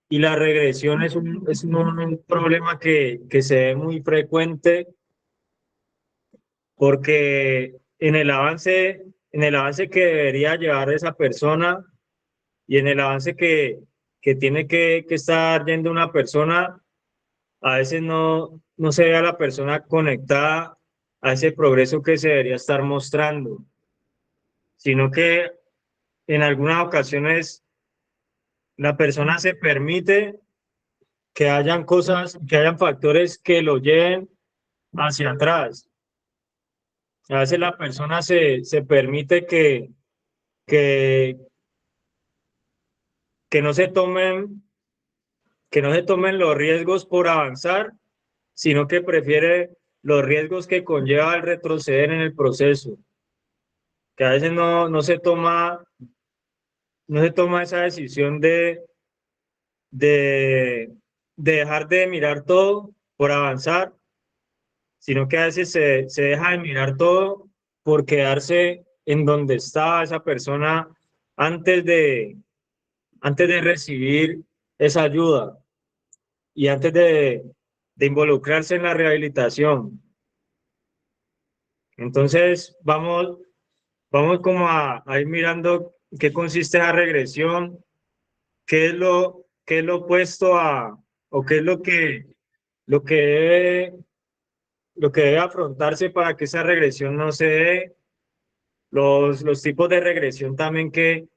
Y la regresión es un problema que se ve muy frecuente porque en el avance que debería llevar esa persona y en el avance que tiene que estar yendo una persona, a veces no se ve a la persona conectada a ese progreso que se debería estar mostrando, sino que en algunas ocasiones la persona se permite que hayan cosas, que hayan factores que lo lleven hacia atrás. A veces la persona se permite que, que no se tomen, que no se tomen los riesgos por avanzar, sino que prefiere los riesgos que conlleva el retroceder en el proceso, que a veces no se toma esa decisión de, de dejar de mirar todo por avanzar, sino que a veces se deja de mirar todo por quedarse en donde estaba esa persona antes de, antes de recibir esa ayuda y antes de involucrarse en la rehabilitación. Entonces, vamos como a ir mirando qué consiste esa regresión, qué es lo opuesto o qué es lo que debe, lo que debe afrontarse para que esa regresión no se dé, los tipos de regresión también que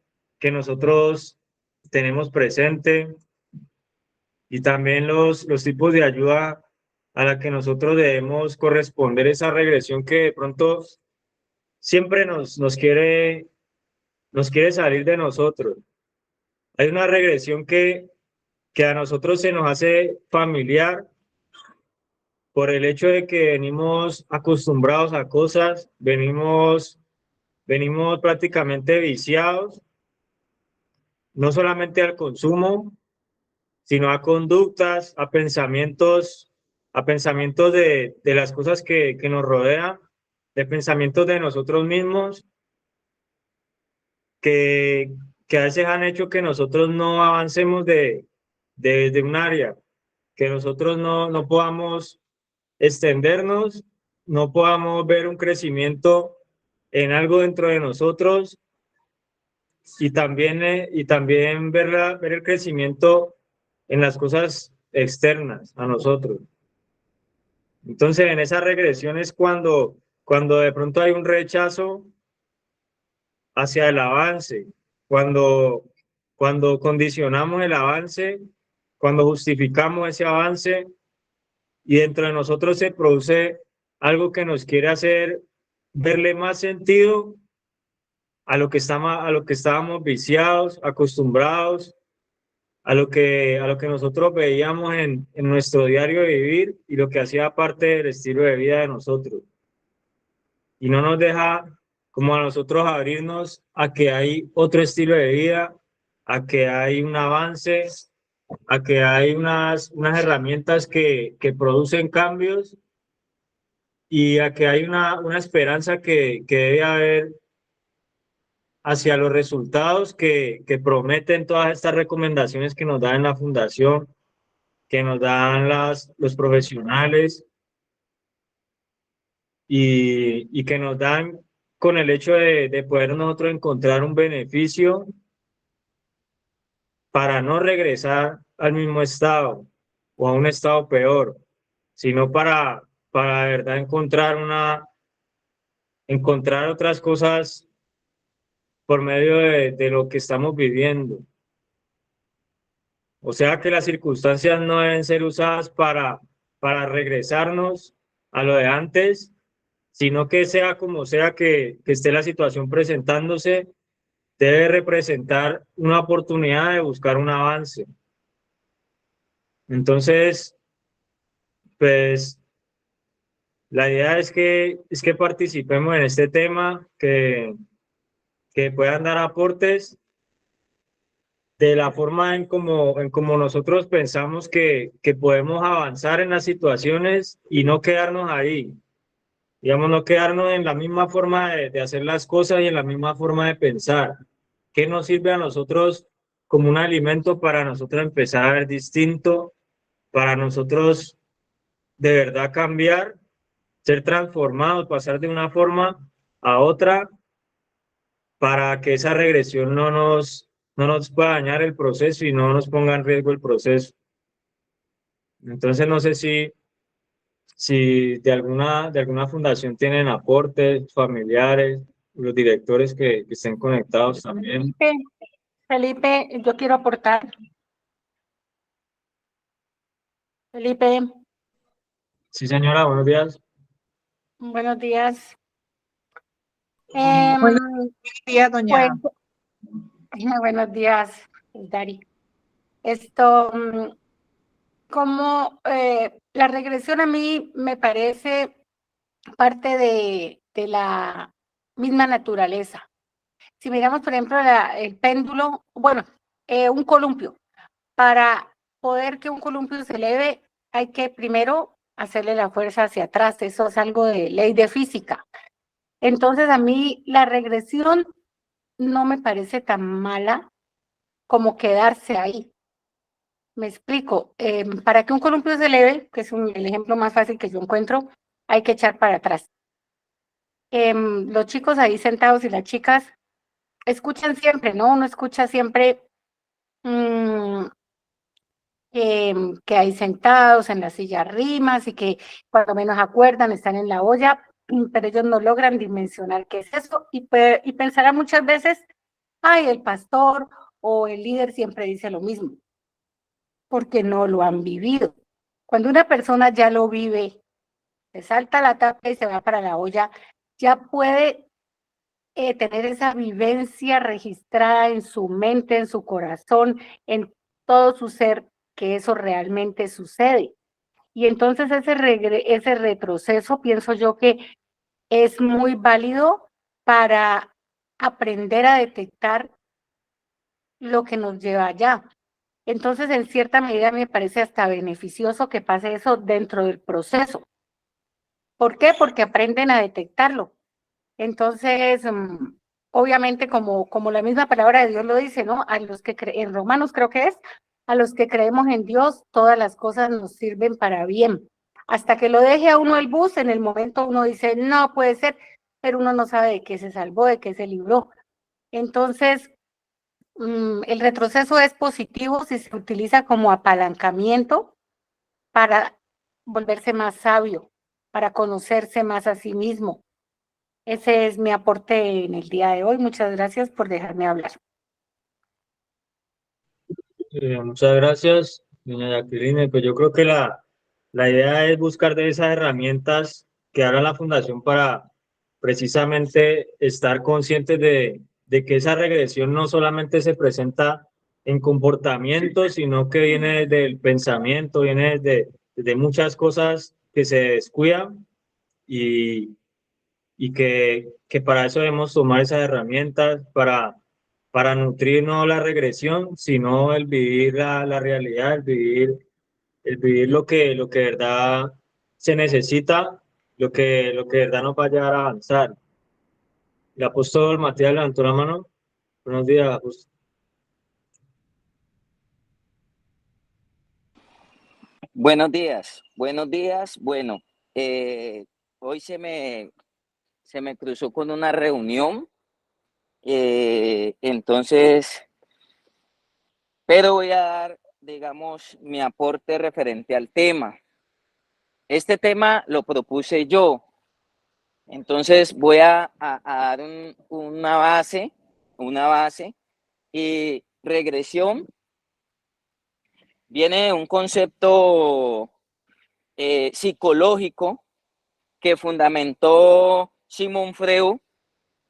nosotros tenemos presente y también los tipos de ayuda a la que nosotros debemos corresponder esa regresión que de pronto siempre nos quiere salir de nosotros. Hay una regresión que a nosotros se nos hace familiar por el hecho de que venimos acostumbrados a cosas, venimos prácticamente viciados, no solamente al consumo, sino a conductas, a pensamientos de las cosas que nos rodean, de pensamientos de nosotros mismos, que, que a veces han hecho que nosotros no avancemos de un área, que nosotros no podamos extendernos, no podamos ver un crecimiento en algo dentro de nosotros y también ver el crecimiento en las cosas externas a nosotros. Entonces, en esa regresión es cuando de pronto hay un rechazo hacia el avance, cuando, cuando condicionamos el avance, cuando justificamos ese avance y dentro de nosotros se produce algo que nos quiere hacer verle más sentido a lo que estábamos viciados, acostumbrados, a lo que nosotros veíamos en nuestro diario vivir y lo que hacía parte del estilo de vida de nosotros. Y no nos deja como a nosotros abrirnos a que hay otro estilo de vida, a que hay un avance, a que hay unas herramientas que producen cambios y a que hay una esperanza que debe haber hacia los resultados que prometen todas estas recomendaciones que nos dan en la fundación, que nos dan los profesionales y que nos dan con el hecho de poder nosotros encontrar un beneficio para no regresar al mismo estado o a un estado peor, sino para de verdad encontrar otras cosas por medio de lo que estamos viviendo. O sea que las circunstancias no deben ser usadas para regresarnos a lo de antes, sino que sea como sea que esté la situación presentándose, debe representar una oportunidad de buscar un avance. Entonces, pues la idea es que participemos en este tema, que puedan dar aportes de la forma en como nosotros pensamos que podemos avanzar en las situaciones y no quedarnos ahí. Digamos, no quedarnos en la misma forma de hacer las cosas y en la misma forma de pensar. ¿Qué nos sirve a nosotros como un alimento para nosotros empezar a ver distinto, para nosotros de verdad cambiar, ser transformados, pasar de una forma a otra, para que esa regresión no nos pueda dañar el proceso y no nos ponga en riesgo el proceso. Entonces, no sé si de alguna fundación tienen aportes familiares, los directores que estén conectados también. Felipe, yo quiero aportar. Felipe, Sí, señora, buenos días. buenos días. Buenos días, doña. Pues, buenos días, Dari. Esto, como la regresión a mí me parece parte de la misma naturaleza. Si miramos, por ejemplo, el péndulo, bueno, un columpio. Para poder que un columpio se eleve, hay que primero hacerle la fuerza hacia atrás. Eso es algo de ley de física. Entonces, a mí la regresión no me parece tan mala como quedarse ahí. Me explico. Para que un columpio se eleve, que es el ejemplo más fácil que yo encuentro, hay que echar para atrás. Los chicos ahí sentados y las chicas escuchan siempre, ¿no? Uno escucha siempre que hay sentados en la silla rimas y que cuando menos acuerdan están en la olla, pero ellos no logran dimensionar qué es eso y pensarán muchas veces, ay, el pastor o el líder siempre dice lo mismo, porque no lo han vivido. Cuando una persona ya lo vive, se salta la tapa y se va para la olla, ya puede tener esa vivencia registrada en su mente, en su corazón, en todo su ser, que eso realmente sucede. Y entonces ese retroceso pienso yo que es muy válido para aprender a detectar lo que nos lleva allá. Entonces, en cierta medida me parece hasta beneficioso que pase eso dentro del proceso. ¿Por qué? Porque aprenden a detectarlo. Entonces, obviamente, como la misma palabra de Dios lo dice, ¿no? A los que en Romanos creo que es, a los que creemos en Dios, todas las cosas nos sirven para bien. Hasta que lo deje a uno el bus, en el momento uno dice, no puede ser, pero uno no sabe de qué se salvó, de qué se libró. Entonces, el retroceso es positivo si se utiliza como apalancamiento para volverse más sabio, para conocerse más a sí mismo. Ese es mi aporte en el día de hoy. Muchas gracias por dejarme hablar. Muchas gracias, doña Jacqueline. Pues yo creo que la idea es buscar de esas herramientas que haga la fundación para precisamente estar conscientes de que esa regresión no solamente se presenta en comportamiento, sino que viene del pensamiento, viene de muchas cosas que se descuidan y que para eso debemos tomar esas herramientas para nutrir no la regresión, sino el vivir la realidad, el vivir lo que de verdad se necesita, lo que de verdad nos va a llevar a avanzar. El apóstol Matías levantó la mano. Buenos días, apóstol. Buenos días, buenos días. Bueno, hoy se me cruzó con una reunión, entonces, pero voy a dar, digamos, mi aporte referente al tema. Este tema lo propuse yo, entonces voy a dar una base y regresión viene de un concepto psicológico que fundamentó Sigmund Freud,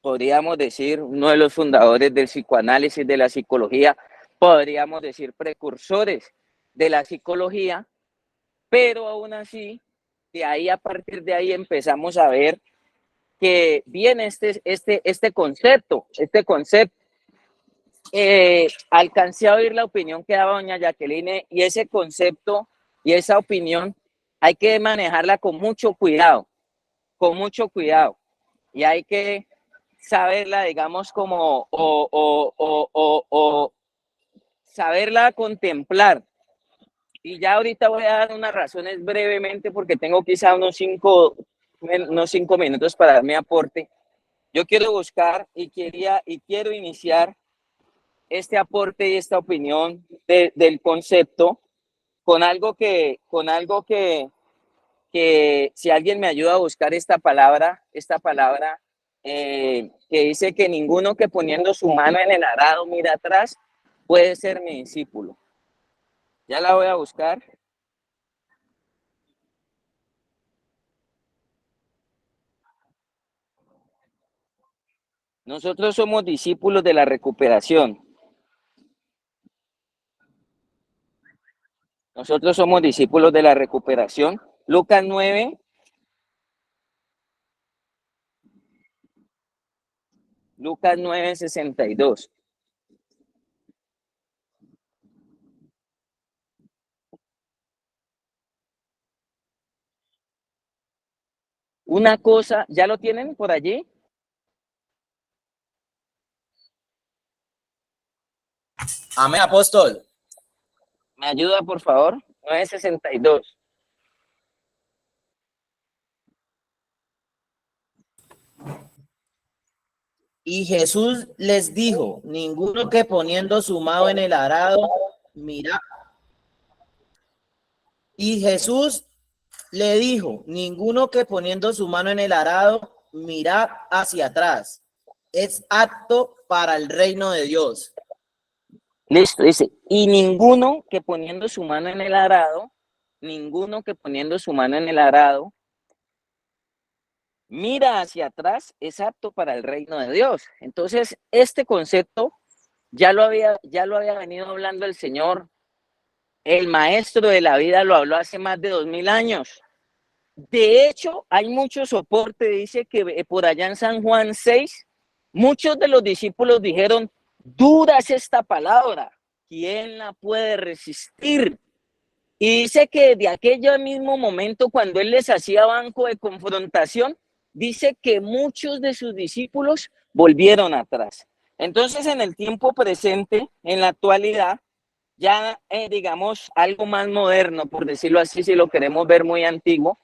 podríamos decir, uno de los fundadores del psicoanálisis, de la psicología, podríamos decir precursores de la psicología, pero aún así, a partir de ahí empezamos a ver que viene este concepto, alcancé a oír la opinión que daba doña Jacqueline y ese concepto y esa opinión hay que manejarla con mucho cuidado y hay que saberla, digamos, como saberla contemplar. Y ya ahorita voy a dar unas razones brevemente porque tengo quizá unos 5 minutos para dar mi aporte. Yo quiero buscar y quiero iniciar este aporte y esta opinión del concepto con algo que si alguien me ayuda a buscar esta palabra que dice que ninguno que poniendo su mano en el arado mira atrás puede ser mi discípulo. Ya la voy a buscar. Nosotros somos discípulos de la recuperación. Nosotros somos discípulos de la recuperación. Lucas 9. Lucas 9:62. Una cosa, ¿ya lo tienen por allí? Amén, apóstol. ¿Me ayuda, por favor? 9:62. Y Jesús les dijo, ninguno que poniendo su mano en el arado, mira. Y Jesús le dijo, ninguno que poniendo su mano en el arado, mira hacia atrás, es apto para el reino de Dios. Listo, dice, y ninguno que poniendo su mano en el arado, ninguno que poniendo su mano en el arado, mira hacia atrás, es apto para el reino de Dios. Entonces, este concepto ya lo había venido hablando el Señor. El maestro de la vida lo habló hace más de 2000 años. De hecho, hay mucho soporte, dice que por allá en San Juan 6, muchos de los discípulos dijeron, dura es esta palabra, ¿quién la puede resistir? Y dice que de aquel mismo momento, cuando él les hacía banco de confrontación, dice que muchos de sus discípulos volvieron atrás. Entonces, en el tiempo presente, en la actualidad, ya digamos algo más moderno, por decirlo así, si lo queremos ver muy antiguo,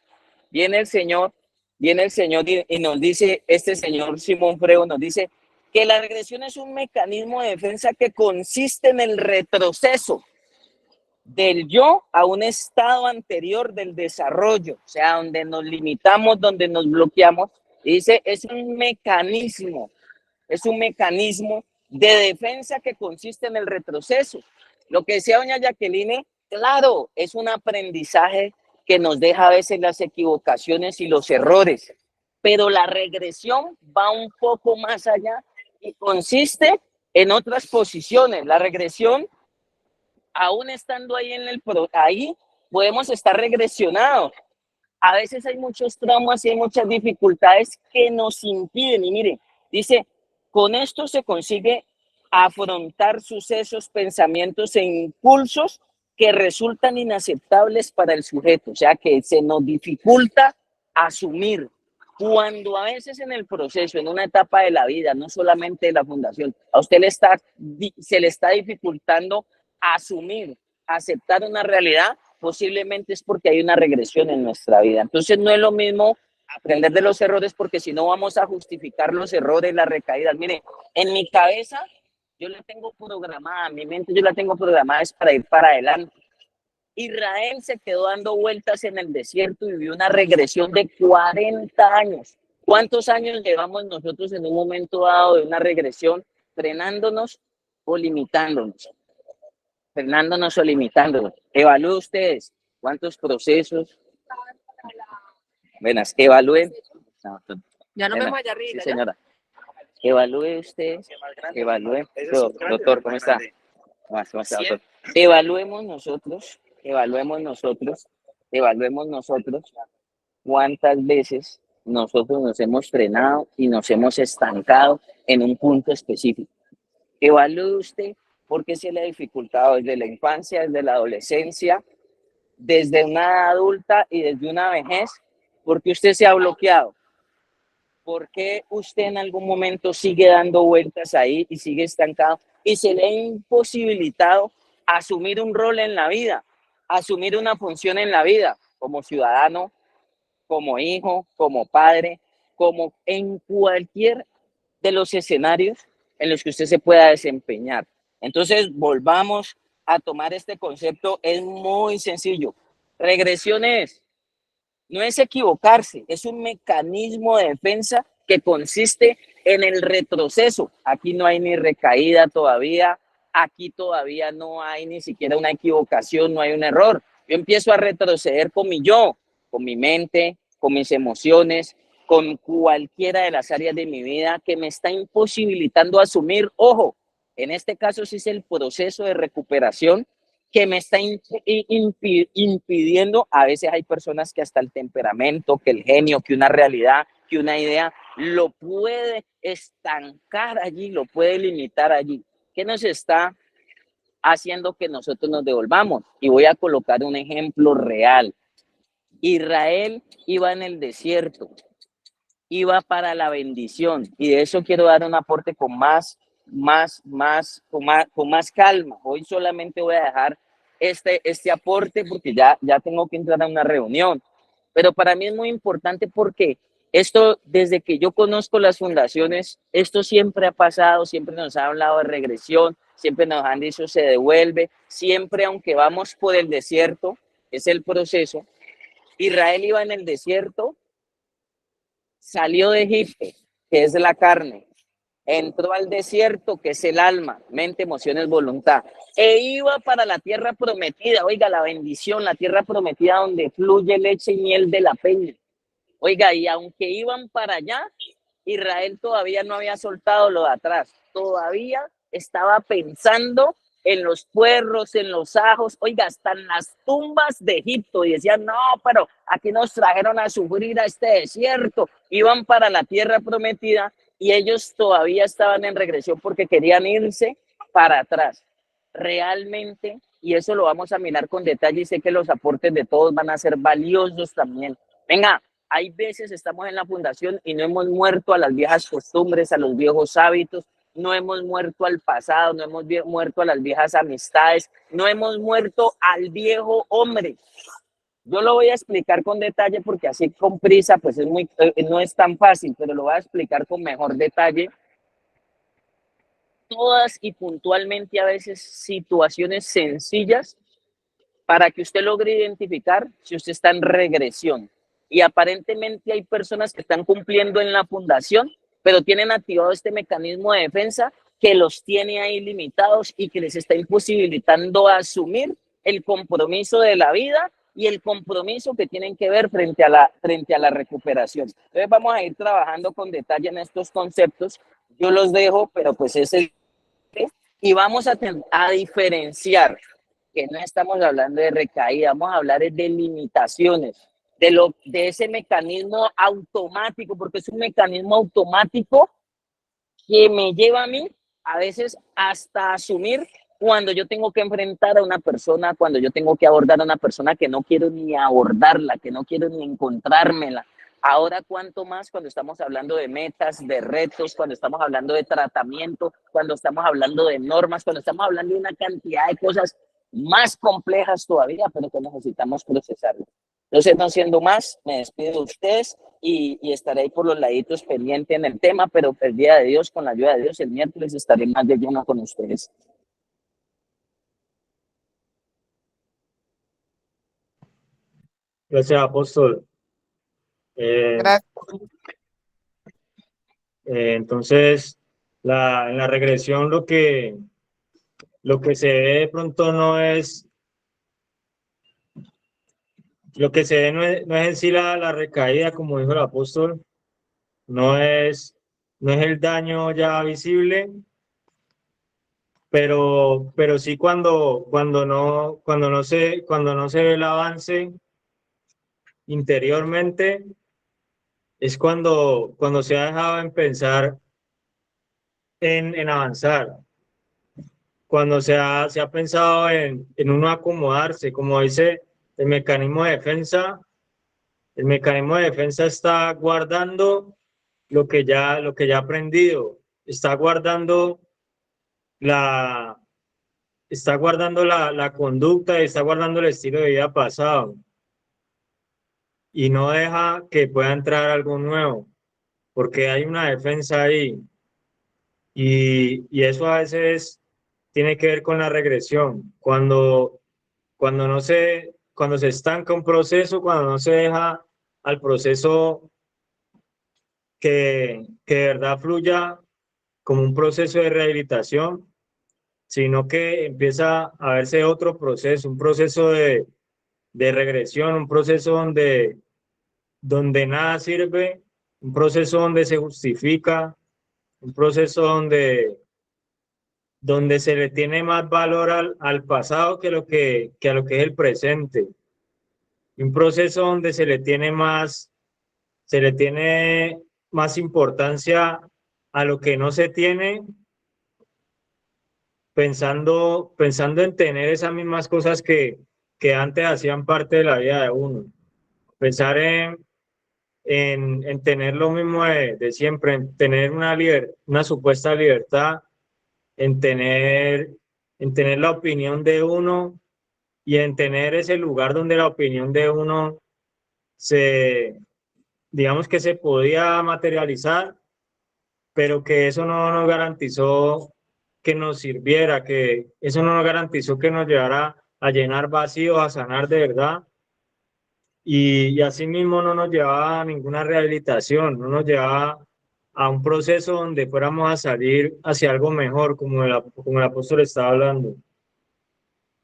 viene el Señor y nos dice, este señor Simón Freo nos dice que la regresión es un mecanismo de defensa que consiste en el retroceso del yo a un estado anterior del desarrollo, o sea, donde nos limitamos, donde nos bloqueamos. Y dice, es un mecanismo de defensa que consiste en el retroceso. Lo que decía doña Jacqueline, claro, es un aprendizaje que nos deja a veces las equivocaciones y los errores, pero la regresión va un poco más allá y consiste en otras posiciones. La regresión, aún estando ahí ahí podemos estar regresionados. A veces hay muchos traumas y hay muchas dificultades que nos impiden. Y mire, dice, con esto se consigue afrontar sucesos, pensamientos e impulsos que resultan inaceptables para el sujeto. O sea, que se nos dificulta asumir. Cuando a veces en el proceso, en una etapa de la vida, no solamente de la fundación, a usted se le está dificultando asumir, aceptar una realidad, posiblemente es porque hay una regresión en nuestra vida. Entonces no es lo mismo aprender de los errores, porque si no vamos a justificar los errores, las recaídas. Mire, en mi cabeza yo la tengo programada, mi mente yo la tengo programada es para ir para adelante. Israel se quedó dando vueltas en el desierto y vivió una regresión de 40 años. ¿Cuántos años llevamos nosotros en un momento dado de una regresión, frenándonos o limitándonos? Frenándonos o limitándonos. Evalúen ustedes cuántos procesos. Buenas, evalúen. Ya nos vemos allá arriba. Sí, señora. Evalúe usted. Evalúe. Doctor, ¿cómo está? ¿Cómo está, doctor? Evaluemos nosotros cuántas veces nosotros nos hemos frenado y nos hemos estancado en un punto específico. Evalúe usted por qué se le ha dificultado desde la infancia, desde la adolescencia, desde una edad adulta y desde una vejez, porque usted se ha bloqueado. ¿Por qué usted en algún momento sigue dando vueltas ahí y sigue estancado? y se le ha imposibilitado asumir un rol en la vida, asumir una función en la vida, como ciudadano, como hijo, como padre, como en cualquier de los escenarios en los que usted se pueda desempeñar. Entonces, volvamos a tomar este concepto, es muy sencillo. Regresión no es equivocarse, es un mecanismo de defensa que consiste en el retroceso. Aquí no hay ni recaída todavía, aquí todavía no hay ni siquiera una equivocación, no hay un error. Yo empiezo a retroceder con mi yo, con mi mente, con mis emociones, con cualquiera de las áreas de mi vida que me está imposibilitando asumir, ojo, en este caso sí es el proceso de recuperación que me está impidiendo. A veces hay personas que hasta el temperamento, que el genio, que una realidad, que una idea, lo puede estancar allí, lo puede limitar allí. ¿Qué nos está haciendo que nosotros nos devolvamos? Y voy a colocar un ejemplo real. Israel iba en el desierto, iba para la bendición, y de eso quiero dar un aporte con más calma. Hoy solamente voy a dejar este aporte porque ya tengo que entrar a una reunión, pero para mí es muy importante porque esto, desde que yo conozco las fundaciones, esto siempre ha pasado, siempre nos ha hablado de regresión, siempre nos han dicho se devuelve, siempre, aunque vamos por el desierto, es el proceso. Israel iba en el desierto, salió de Egipto, que es la carne, entró al desierto, que es el alma, mente, emociones, voluntad, e iba para la tierra prometida. Oiga, la bendición, la tierra prometida donde fluye leche y miel de la peña. Oiga, y aunque iban para allá, Israel todavía no había soltado lo de atrás, todavía estaba pensando en los puerros, en los ajos, oiga, hasta en las tumbas de Egipto, y decían, no, pero aquí nos trajeron a sufrir a este desierto, iban para la tierra prometida, y ellos todavía estaban en regresión porque querían irse para atrás. Realmente, y eso lo vamos a mirar con detalle, y sé que los aportes de todos van a ser valiosos también. Venga, hay veces estamos en la fundación y no hemos muerto a las viejas costumbres, a los viejos hábitos, no hemos muerto al pasado, no hemos muerto a las viejas amistades, no hemos muerto al viejo hombre. Yo lo voy a explicar con detalle porque así con prisa pues no es tan fácil, pero lo voy a explicar con mejor detalle. Todas y puntualmente, a veces situaciones sencillas para que usted logre identificar si usted está en regresión. Y aparentemente hay personas que están cumpliendo en la fundación, pero tienen activado este mecanismo de defensa que los tiene ahí limitados y que les está imposibilitando asumir el compromiso de la vida y el compromiso que tienen que ver frente a la recuperación. Entonces vamos a ir trabajando con detalle en estos conceptos. Yo los dejo, pero pues y vamos a diferenciar que no estamos hablando de recaída, vamos a hablar de limitaciones, de ese mecanismo automático, porque es un mecanismo automático que me lleva a mí a veces hasta asumir cuando yo tengo que enfrentar a una persona, cuando yo tengo que abordar a una persona que no quiero ni abordarla, que no quiero ni encontrármela. Ahora, cuánto más cuando estamos hablando de metas, de retos, cuando estamos hablando de tratamiento, cuando estamos hablando de normas, cuando estamos hablando de una cantidad de cosas más complejas todavía, pero que necesitamos procesarlo. Entonces, no siendo más, me despido de ustedes y estaré ahí por los laditos pendiente en el tema, pero el día de Dios, con la ayuda de Dios, el miércoles estaré más de lleno con ustedes. Gracias, apóstol. Gracias. Entonces, en la regresión lo que se ve de pronto no es, lo que se ve no es en sí la recaída, como dijo el apóstol, no es el daño ya visible, pero sí cuando no se ve el avance interiormente, es cuando se ha dejado en pensar en avanzar, cuando se ha pensado en uno acomodarse, como dice el mecanismo de defensa. El mecanismo de defensa está guardando lo que ya ha aprendido, está guardando está guardando la conducta y está guardando el estilo de vida pasado y no deja que pueda entrar algo nuevo, porque hay una defensa ahí y eso a veces tiene que ver con la regresión. Cuando se estanca un proceso, cuando no se deja al proceso que de verdad fluya como un proceso de rehabilitación, sino que empieza a verse otro proceso, un proceso de regresión, un proceso donde nada sirve, un proceso donde se justifica, un proceso donde se le tiene más valor al pasado que a lo que es el presente, un proceso donde se le tiene más importancia a lo que no se tiene, pensando en tener esas mismas cosas que antes hacían parte de la vida de uno. Pensar en tener lo mismo de siempre, en tener una supuesta libertad, en tener la opinión de uno y en tener ese lugar donde la opinión de uno digamos que se podía materializar, pero que eso no nos garantizó que nos sirviera, que eso no nos garantizó que nos llevara a llenar vacíos, a sanar de verdad. Y asimismo no nos llevaba a ninguna rehabilitación, no nos llevaba a un proceso donde fuéramos a salir hacia algo mejor, como el apóstol estaba hablando.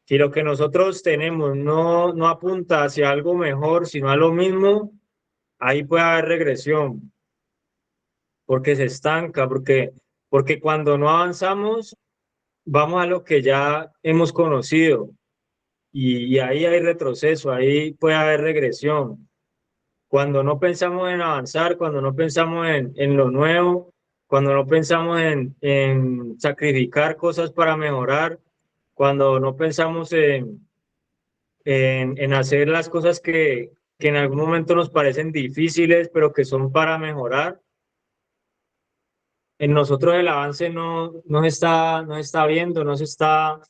Si lo que nosotros tenemos no apunta hacia algo mejor, sino a lo mismo, ahí puede haber regresión, porque se estanca, porque cuando no avanzamos, vamos a lo que ya hemos conocido y ahí hay retroceso, ahí puede haber regresión. Cuando no pensamos en avanzar, cuando no pensamos en lo nuevo, cuando no pensamos en sacrificar cosas para mejorar, cuando no pensamos en hacer las cosas que en algún momento nos parecen difíciles, pero que son para mejorar, en nosotros el avance no se está viendo, no se está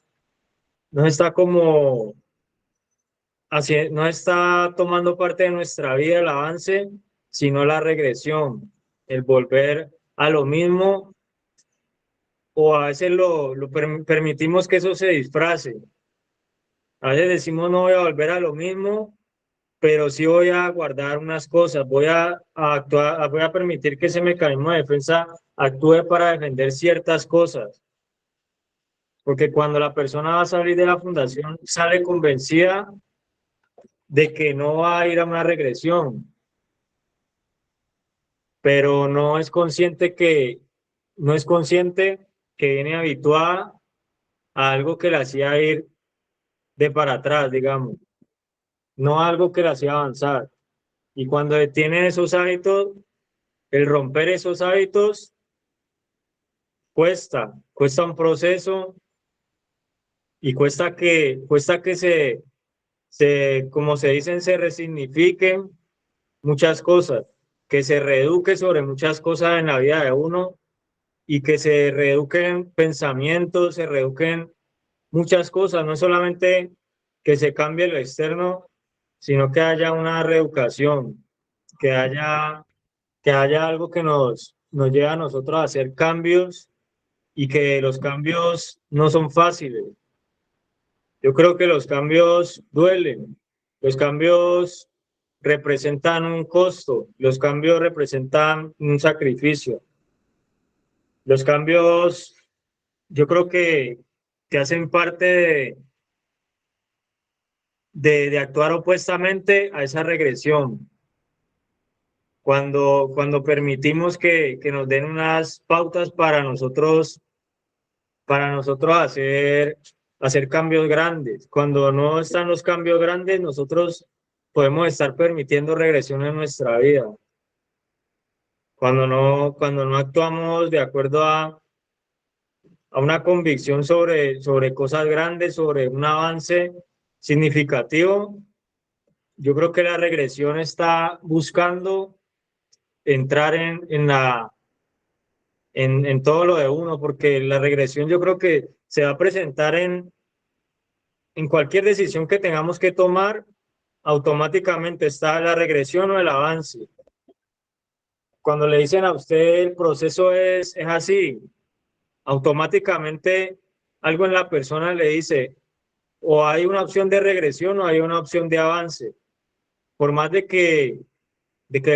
como así, no está tomando parte de nuestra vida el avance, sino la regresión, el volver a lo mismo, o a veces permitimos que eso se disfrace. A veces decimos no voy a volver a lo mismo, pero sí voy a guardar unas cosas, voy a permitir que ese mecanismo de defensa actúe para defender ciertas cosas. Porque cuando la persona va a salir de la fundación, sale convencida de que no va a ir a una regresión, pero no es consciente que viene habituada a algo que la hacía ir de para atrás, digamos, no algo que la hacía avanzar. Y cuando detiene esos hábitos, el romper esos hábitos cuesta un proceso y cuesta que como se dicen, se resignifiquen muchas cosas, que se reeduque sobre muchas cosas en la vida de uno y que se reeduquen pensamientos, se reeduquen muchas cosas, no solamente que se cambie lo externo, sino que haya una reeducación, que haya algo que nos lleve a nosotros a hacer cambios y que los cambios no son fáciles. Yo creo que los cambios duelen, los cambios representan un costo, los cambios representan un sacrificio. Los cambios, yo creo que hacen parte de actuar opuestamente a esa regresión. Cuando permitimos que nos den unas pautas para nosotros hacer cambios grandes. Cuando no están los cambios grandes, nosotros podemos estar permitiendo regresión en nuestra vida. Cuando no actuamos de acuerdo a una convicción sobre cosas grandes, sobre un avance significativo, yo creo que la regresión está buscando entrar en todo lo de uno, porque la regresión yo creo que se va a presentar en cualquier decisión que tengamos que tomar, automáticamente está la regresión o el avance. Cuando le dicen a usted el proceso es así, automáticamente algo en la persona le dice o hay una opción de regresión o hay una opción de avance. Por más de que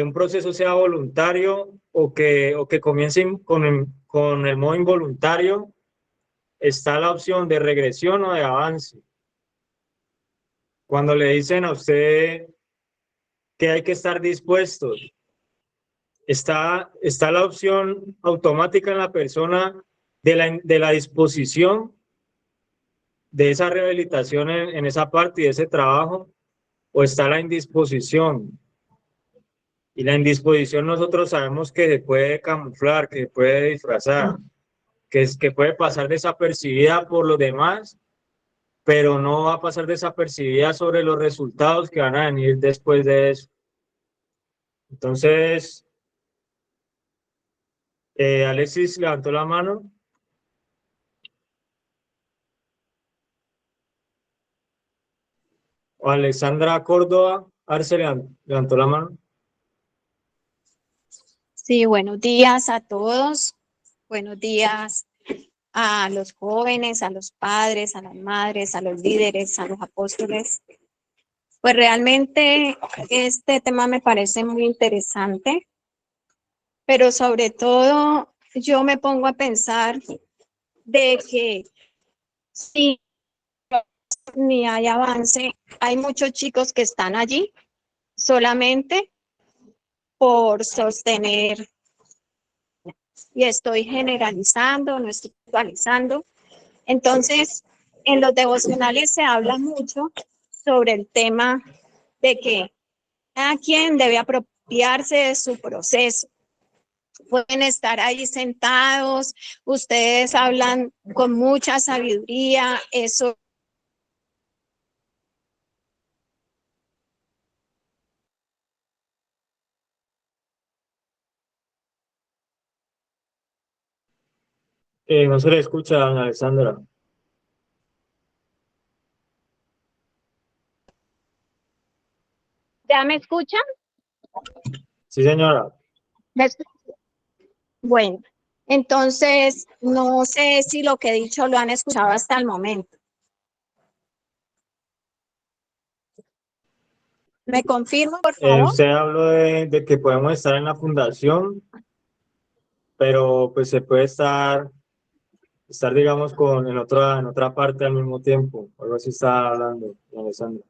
un proceso sea voluntario o que comience con el modo involuntario, está la opción de regresión o de avance. Cuando le dicen a usted que hay que estar dispuestos, está la opción automática en la persona de la disposición de esa rehabilitación en esa parte y de ese trabajo, o está la indisposición. Y la indisposición nosotros sabemos que se puede camuflar, que se puede disfrazar, que puede pasar desapercibida por los demás, pero no va a pasar desapercibida sobre los resultados que van a venir después de eso. Entonces, Alexis levantó la mano. O Alexandra Córdoba Arce levantó la mano. Sí, buenos días a todos. Buenos días a los jóvenes, a los padres, a las madres, a los líderes, a los apóstoles. Pues realmente este tema me parece muy interesante, pero sobre todo yo me pongo a pensar de que si ni hay avance, hay muchos chicos que están allí solamente por sostener, y estoy generalizando, no estoy actualizando. Entonces, en los devocionales se habla mucho sobre el tema de que cada quien debe apropiarse de su proceso. Pueden estar ahí sentados, ustedes hablan con mucha sabiduría, eso No se le escucha, doña Alexandra. ¿ya me escuchan? Sí, señora. Bueno, entonces no sé si lo que he dicho lo han escuchado hasta el momento. ¿Me confirma, por favor? Usted habló de que podemos estar en la fundación, pero pues se puede estar digamos, en otra parte al mismo tiempo. Algo así está hablando, doña Alexandra.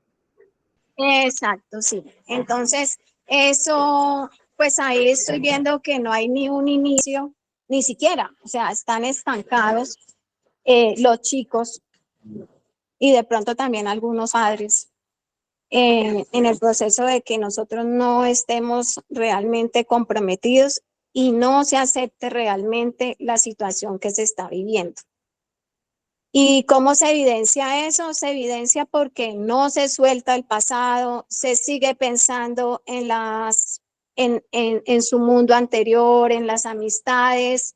Exacto, sí. Entonces, eso, pues ahí estoy viendo que no hay ni un inicio, ni siquiera, o sea, están estancados los chicos y de pronto también algunos padres en el proceso de que nosotros no estemos realmente comprometidos y no se acepte realmente la situación que se está viviendo. ¿Y cómo se evidencia eso? Se evidencia porque no se suelta el pasado, se sigue pensando en su mundo anterior, en las amistades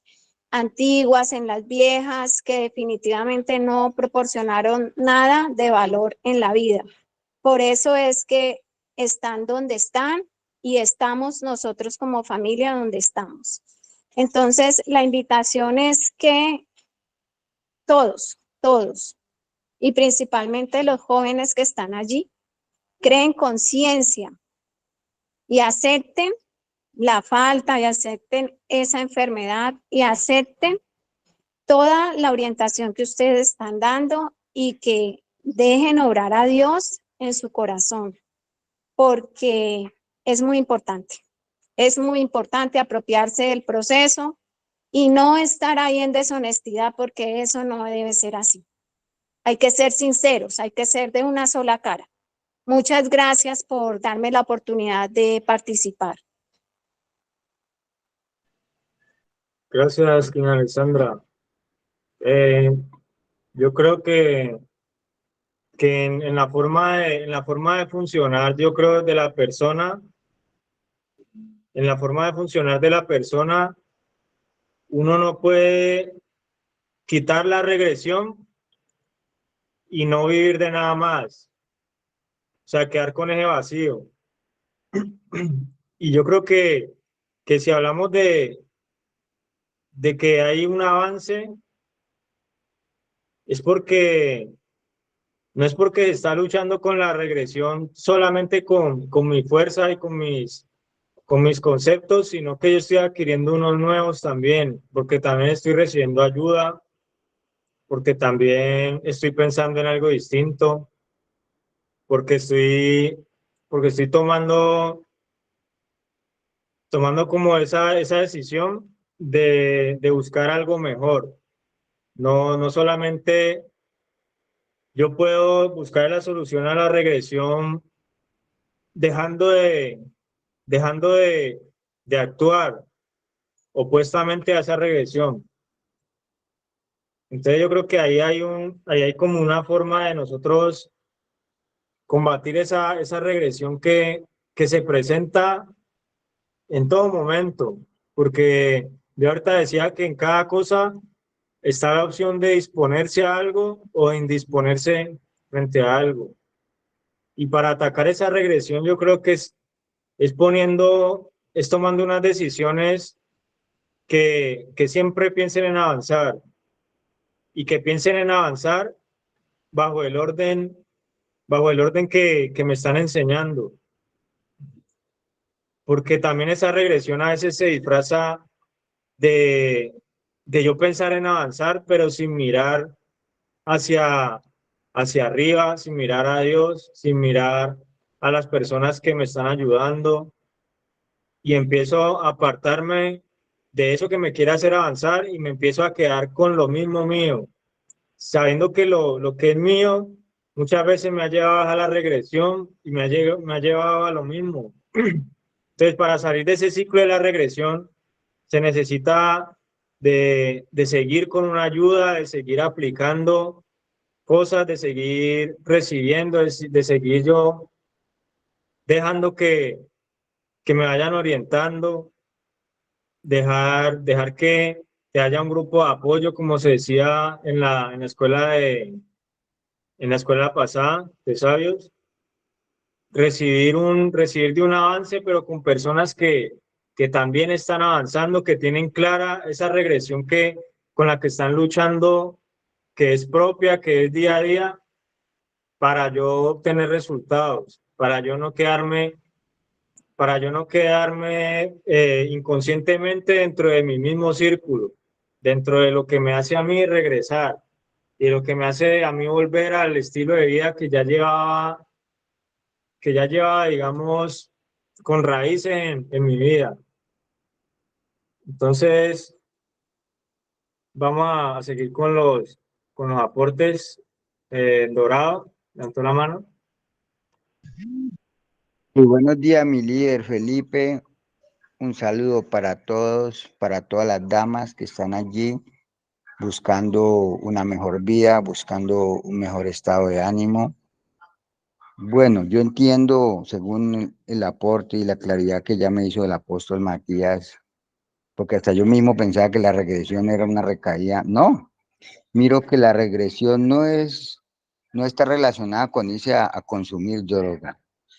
antiguas, en las viejas, que definitivamente no proporcionaron nada de valor en la vida. Por eso es que están donde están y estamos nosotros como familia donde estamos. Entonces, la invitación es que todos, y principalmente los jóvenes que están allí, creen conciencia y acepten la falta y acepten esa enfermedad y acepten toda la orientación que ustedes están dando y que dejen obrar a Dios en su corazón, porque es muy importante apropiarse del proceso y no estar ahí en deshonestidad, porque eso no debe ser así. Hay que ser sinceros, hay que ser de una sola cara. Muchas gracias por darme la oportunidad de participar. Gracias, doña Alexandra. Yo creo que en la forma de funcionar, yo creo, de la persona, en la forma de funcionar de la persona, uno no puede quitar la regresión y no vivir de nada más. O sea, quedar con ese vacío. Y yo creo que si hablamos de que hay un avance, es porque no es porque está luchando con la regresión solamente con mi fuerza y con mis conceptos, sino que yo estoy adquiriendo unos nuevos también, porque también estoy recibiendo ayuda, porque también estoy pensando en algo distinto, porque porque estoy tomando como esa decisión de buscar algo mejor. No, no solamente yo puedo buscar la solución a la regresión dejando dejando de actuar opuestamente a esa regresión. Entonces yo creo que ahí hay como una forma de nosotros combatir esa regresión que se presenta en todo momento, porque yo ahorita decía que en cada cosa está la opción de disponerse a algo o de indisponerse frente a algo. Y para atacar esa regresión yo creo que es tomando unas decisiones que siempre piensen en avanzar y que piensen en avanzar bajo bajo el orden que me están enseñando. Porque también esa regresión a veces se disfraza de, de yo pensar en avanzar, pero sin mirar hacia, hacia arriba, sin mirar a Dios, sin mirar a las personas que me están ayudando y empiezo a apartarme de eso que me quiere hacer avanzar y me empiezo a quedar con lo mismo mío, sabiendo que lo que es mío muchas veces me ha llevado a la regresión y me ha llevado a lo mismo. Entonces, para salir de ese ciclo de la regresión, se necesita de seguir con una ayuda, de seguir aplicando cosas, de seguir recibiendo, de seguir yo dejando que me vayan orientando, dejar que haya un grupo de apoyo, como se decía en la escuela en la escuela pasada de sabios, recibir de un avance, pero con personas que también están avanzando, que tienen clara esa regresión con la que están luchando, que es propia, que es día a día, para yo obtener resultados, para yo no quedarme inconscientemente dentro de mi mismo círculo, dentro de lo que me hace a mí regresar y lo que me hace a mí volver al estilo de vida que ya llevaba, digamos, con raíces en mi vida. Entonces, vamos a seguir con los aportes. Dorado, levantó la mano. Muy buenos días, mi líder Felipe. Un saludo para todos, para todas las damas que están allí buscando una mejor vida, buscando un mejor estado de ánimo. Bueno, yo entiendo, según el aporte y la claridad que ya me hizo el apóstol Matías, porque hasta yo mismo pensaba que la regresión era una recaída. No, miro que la regresión no está relacionada con irse a consumir droga.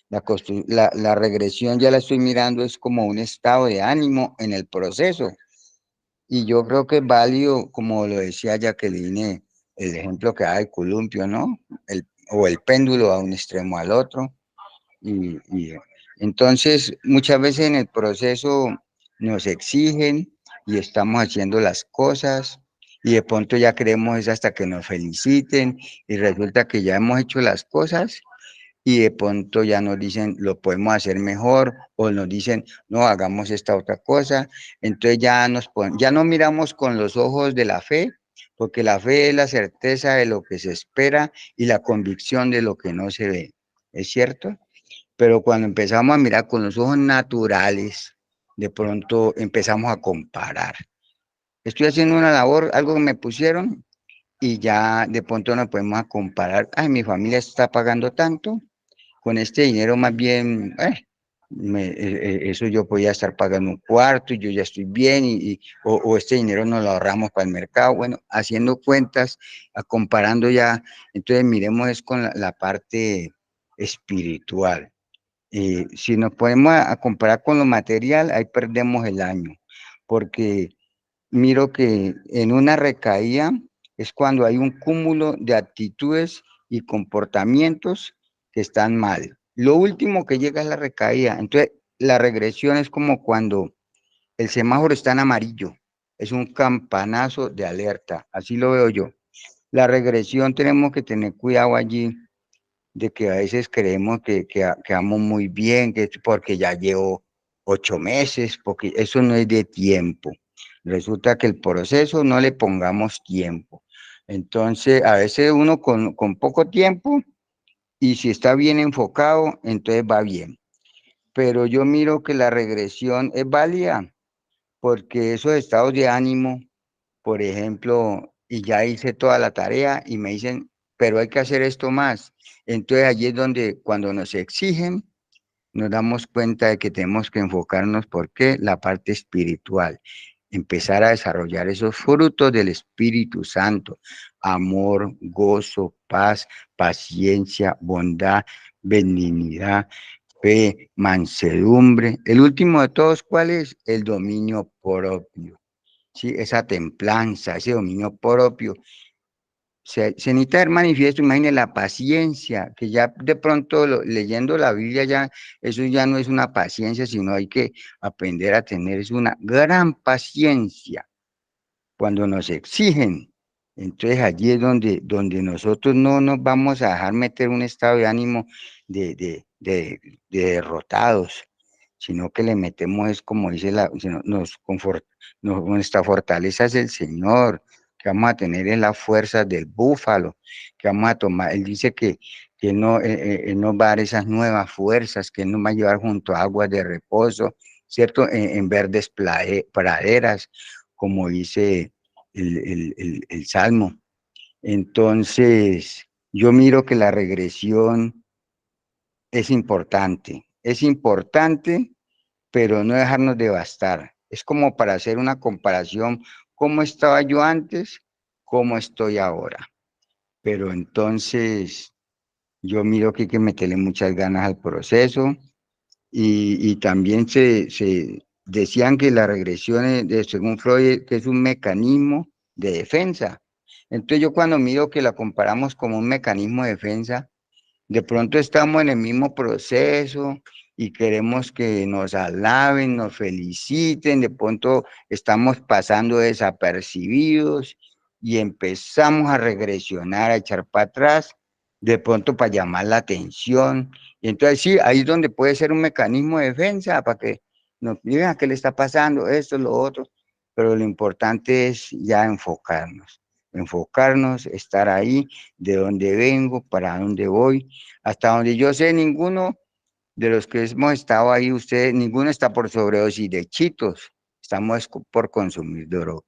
La regresión ya la estoy mirando, es como un estado de ánimo en el proceso. Y yo creo que es válido, como lo decía Jacqueline, el ejemplo que da el columpio, ¿no? O el péndulo a un extremo al otro. Y entonces, muchas veces en el proceso nos exigen y estamos haciendo las cosas y de pronto ya queremos es hasta que nos feliciten y resulta que ya hemos hecho las cosas y de pronto ya nos dicen lo podemos hacer mejor o nos dicen no, hagamos esta otra cosa. Entonces ya no miramos con los ojos de la fe, porque la fe es la certeza de lo que se espera y la convicción de lo que no se ve. ¿Es cierto? Pero cuando empezamos a mirar con los ojos naturales, de pronto empezamos a comparar. Estoy haciendo una labor, algo que me pusieron y ya de pronto nos podemos a comparar. Ay, mi familia está pagando tanto, con este dinero más bien, eso yo podía estar pagando un cuarto y yo ya estoy bien o este dinero nos lo ahorramos para el mercado. Bueno, haciendo cuentas, comparando ya, entonces miremos es con la parte espiritual. Si nos ponemos a comparar con lo material, ahí perdemos el año, porque miro que en una recaída es cuando hay un cúmulo de actitudes y comportamientos que están mal. Lo último que llega es la recaída. Entonces, la regresión es como cuando el semáforo está en amarillo. Es un campanazo de alerta. Así lo veo yo. La regresión tenemos que tener cuidado allí de que a veces creemos que vamos muy bien, que es porque ya llevo 8 meses, porque eso no es de tiempo. Resulta que el proceso no le pongamos tiempo. Entonces, a veces uno con poco tiempo, y si está bien enfocado, entonces va bien. Pero yo miro que la regresión es válida, porque esos estados de ánimo, por ejemplo, y ya hice toda la tarea y me dicen, pero hay que hacer esto más. Entonces allí es donde cuando nos exigen, nos damos cuenta de que tenemos que enfocarnos, porque la parte espiritual, empezar a desarrollar esos frutos del Espíritu Santo, amor, gozo, paz, paciencia, bondad, benignidad, fe, mansedumbre. El último de todos, ¿cuál es? El dominio propio. Sí, esa templanza, ese dominio propio. Se necesita ver manifiesto, imagine la paciencia, que ya de pronto leyendo la Biblia ya, eso ya no es una paciencia, sino hay que aprender a tener, es una gran paciencia cuando nos exigen. Entonces allí es donde nosotros no nos vamos a dejar meter un estado de ánimo de derrotados, sino que le metemos, es como dice nuestra fortaleza es el Señor, que vamos a tener en las fuerzas del búfalo, que vamos a tomar, Él dice que él nos va a dar esas nuevas fuerzas, que Él nos va a llevar junto a aguas de reposo, ¿cierto? En verdes praderas, como dice el Salmo. Entonces, yo miro que la regresión es importante, pero no dejarnos devastar. Es como para hacer una comparación, cómo estaba yo antes, cómo estoy ahora. Pero entonces, yo miro que hay que meterle muchas ganas al proceso y también se decían que la regresión, según Freud, que es un mecanismo de defensa. Entonces yo cuando miro que la comparamos como un mecanismo de defensa, de pronto estamos en el mismo proceso y queremos que nos alaben, nos feliciten, de pronto estamos pasando desapercibidos y empezamos a regresionar, a echar para atrás, de pronto para llamar la atención. Y entonces sí, ahí es donde puede ser un mecanismo de defensa para que nos digan qué le está pasando, esto, lo otro, pero lo importante es ya enfocarnos, estar ahí, de dónde vengo, para dónde voy. Hasta donde yo sé, ninguno de los que hemos estado ahí, ustedes, ninguno está por sobredosis de chitos, estamos por consumir droga,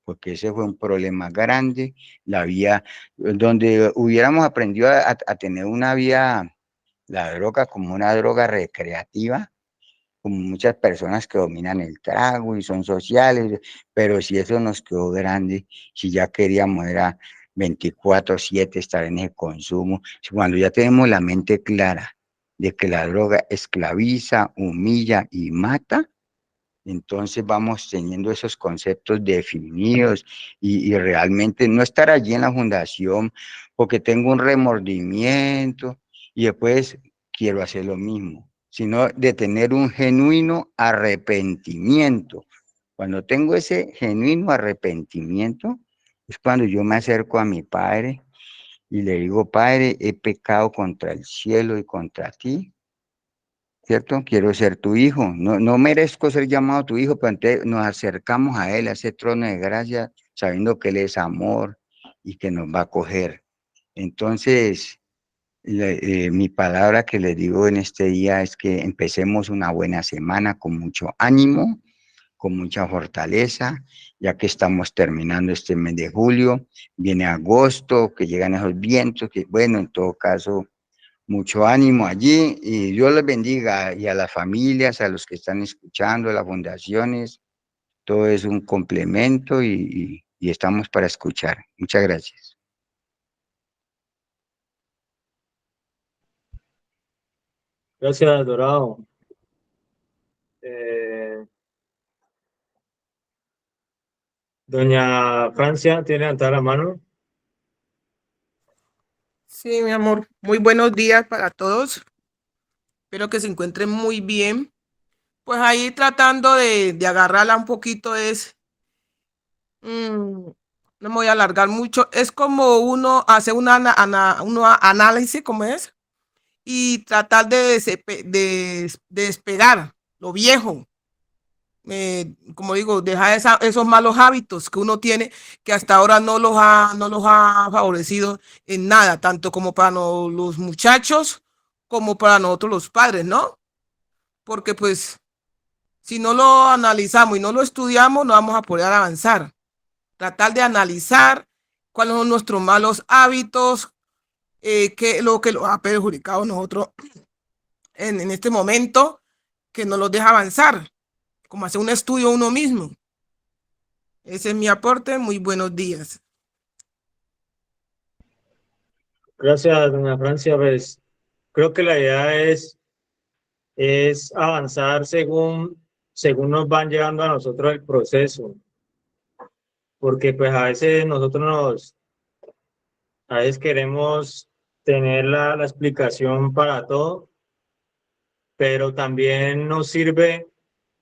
porque ese fue un problema grande, la vía, donde hubiéramos aprendido a tener una vía, la droga como una droga recreativa, como muchas personas que dominan el trago y son sociales, pero si eso nos quedó grande, si ya queríamos era 24/7 estar en el consumo, cuando ya tenemos la mente clara de que la droga esclaviza, humilla y mata, entonces vamos teniendo esos conceptos definidos y realmente no estar allí en la fundación porque tengo un remordimiento y después quiero hacer lo mismo, sino de tener un genuino arrepentimiento. Cuando tengo ese genuino arrepentimiento, es cuando yo me acerco a mi Padre y le digo, Padre, he pecado contra el cielo y contra ti, ¿cierto? Quiero ser tu hijo, no merezco ser llamado tu hijo, pero entonces nos acercamos a Él, a ese trono de gracia, sabiendo que Él es amor y que nos va a acoger. Entonces, mi palabra que les digo en este día es que empecemos una buena semana con mucho ánimo, con mucha fortaleza, ya que estamos terminando este mes de julio, viene agosto, que llegan esos vientos, que bueno, en todo caso, mucho ánimo allí y Dios les bendiga y a las familias, a los que están escuchando, a las fundaciones, todo es un complemento y estamos para escuchar. Muchas gracias. Gracias, Dorado. Doña Francia, ¿tiene levantada la mano? Sí, mi amor. Muy buenos días para todos. Espero que se encuentren muy bien. Pues ahí tratando de agarrarla un poquito es, no me voy a alargar mucho, es como uno hace uno análisis, como es, y tratar de despegar lo viejo. Como digo, dejar esos malos hábitos que uno tiene que hasta ahora no los ha favorecido en nada, tanto como para los muchachos como para nosotros los padres, ¿no? Porque pues si no lo analizamos y no lo estudiamos, no vamos a poder avanzar. Tratar de analizar cuáles son nuestros malos hábitos, qué es lo que los ha perjudicado a nosotros en este momento, que no los deja avanzar, como hacer un estudio uno mismo. Ese es mi aporte. Muy buenos días. Gracias, doña Francia. Pues creo que la idea es avanzar según nos van llevando a nosotros el proceso, porque pues a veces a veces queremos tener la explicación para todo, pero también nos sirve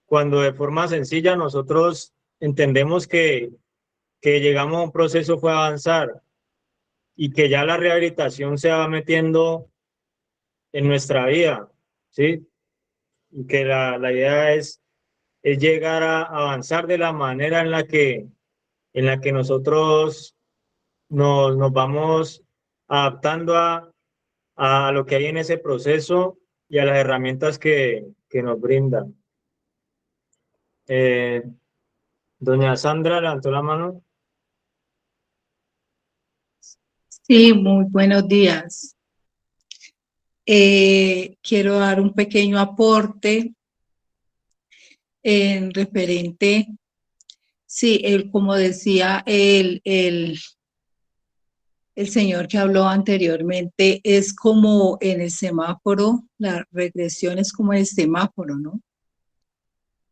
cuando de forma sencilla nosotros entendemos que llegamos a un proceso fue avanzar y que ya la rehabilitación se va metiendo en nuestra vida, ¿sí? Y que la idea es llegar a avanzar de la manera en la que nosotros nos vamos adaptando a lo que hay en ese proceso y a las herramientas que nos brindan. Doña Sandra levantó la mano. Sí, muy buenos días. Quiero dar un pequeño aporte en referente, sí, como decía el señor que habló anteriormente, es como en el semáforo, la regresión es como el semáforo, ¿no?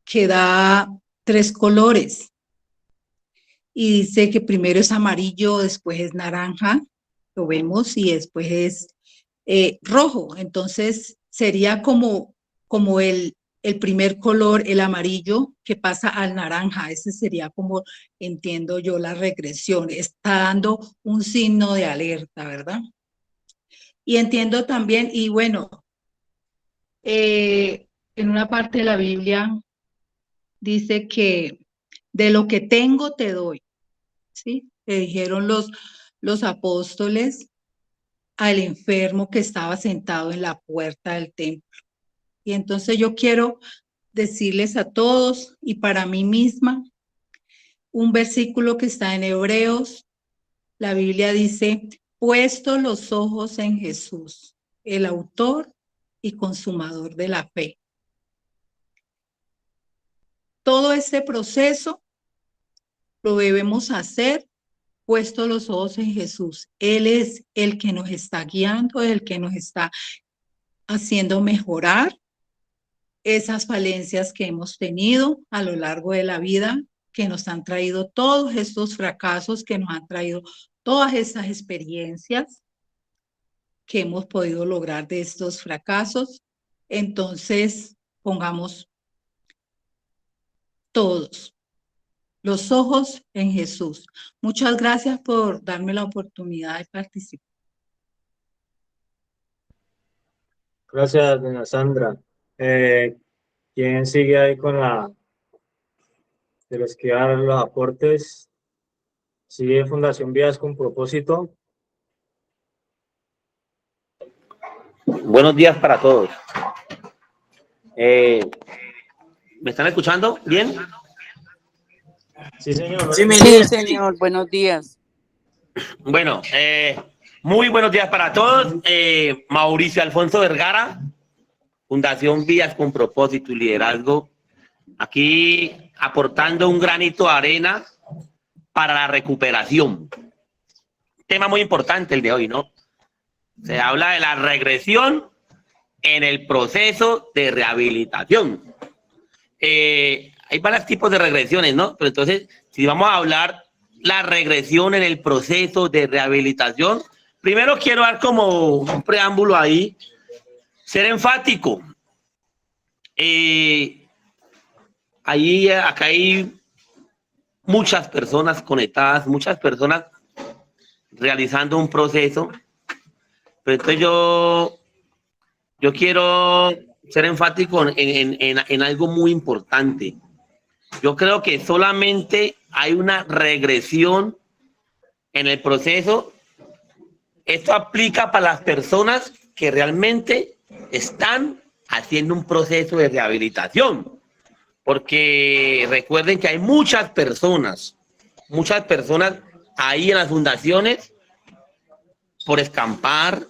Que da 3 colores y dice que primero es amarillo, después es naranja, lo vemos, y después es rojo. Entonces sería como el primer color, el amarillo, que pasa al naranja. Ese sería como, entiendo yo, la regresión. Está dando un signo de alerta, ¿verdad? Y entiendo también, y bueno, en una parte de la Biblia dice que de lo que tengo te doy, ¿sí? Le dijeron los apóstoles al enfermo que estaba sentado en la puerta del templo. Y entonces yo quiero decirles a todos y para mí misma un versículo que está en Hebreos. La Biblia dice: puesto los ojos en Jesús, el autor y consumador de la fe. Todo este proceso lo debemos hacer puesto los ojos en Jesús. Él es el que nos está guiando, el que nos está haciendo mejorar esas falencias que hemos tenido a lo largo de la vida, que nos han traído todos estos fracasos, que nos han traído todas estas experiencias que hemos podido lograr de estos fracasos. Entonces, pongamos todos los ojos en Jesús. Muchas gracias por darme la oportunidad de participar. Gracias, doña Sandra. ¿Quién sigue ahí con de los que dan los aportes? Sigue Fundación Vías con Propósito. Buenos días para todos. ¿Me están escuchando bien? Sí, señor. Sí, Sí, señor, buenos días. Bueno, Muy buenos días para todos. Mauricio Alfonso Vergara, Fundación Vías con Propósito y Liderazgo. Aquí aportando un granito de arena para la recuperación. Tema muy importante el de hoy, ¿no? Se habla de la regresión en el proceso de rehabilitación. Hay varios tipos de regresiones, ¿no? Pero entonces, si vamos a hablar la regresión en el proceso de rehabilitación, primero quiero dar como un preámbulo ahí, ser enfático. Acá hay muchas personas conectadas, muchas personas realizando un proceso, pero entonces yo quiero ser enfático en algo muy importante. Yo creo que solamente hay una regresión en el proceso. Esto aplica para las personas que realmente están haciendo un proceso de rehabilitación. Porque recuerden que hay muchas personas ahí en las fundaciones por escampar,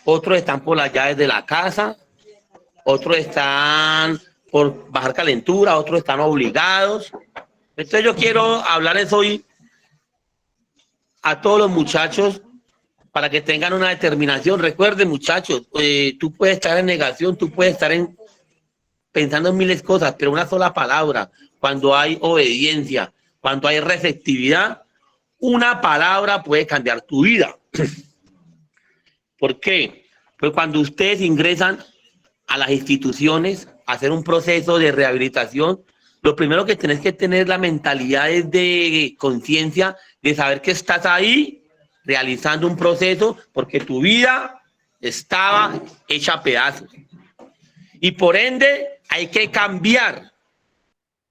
otros están por las llaves de la casa, otros están por bajar calentura, otros están obligados. Entonces yo quiero hablarles hoy a todos los muchachos para que tengan una determinación. Recuerden, muchachos, tú puedes estar en negación, tú puedes estar pensando en miles de cosas, pero una sola palabra, cuando hay obediencia, cuando hay receptividad, una palabra puede cambiar tu vida. ¿Por qué? Pues cuando ustedes ingresan a las instituciones a hacer un proceso de rehabilitación, lo primero que tenés que tener la mentalidad es de conciencia, de saber que estás ahí realizando un proceso porque tu vida estaba hecha a pedazos. Y por ende hay que cambiar.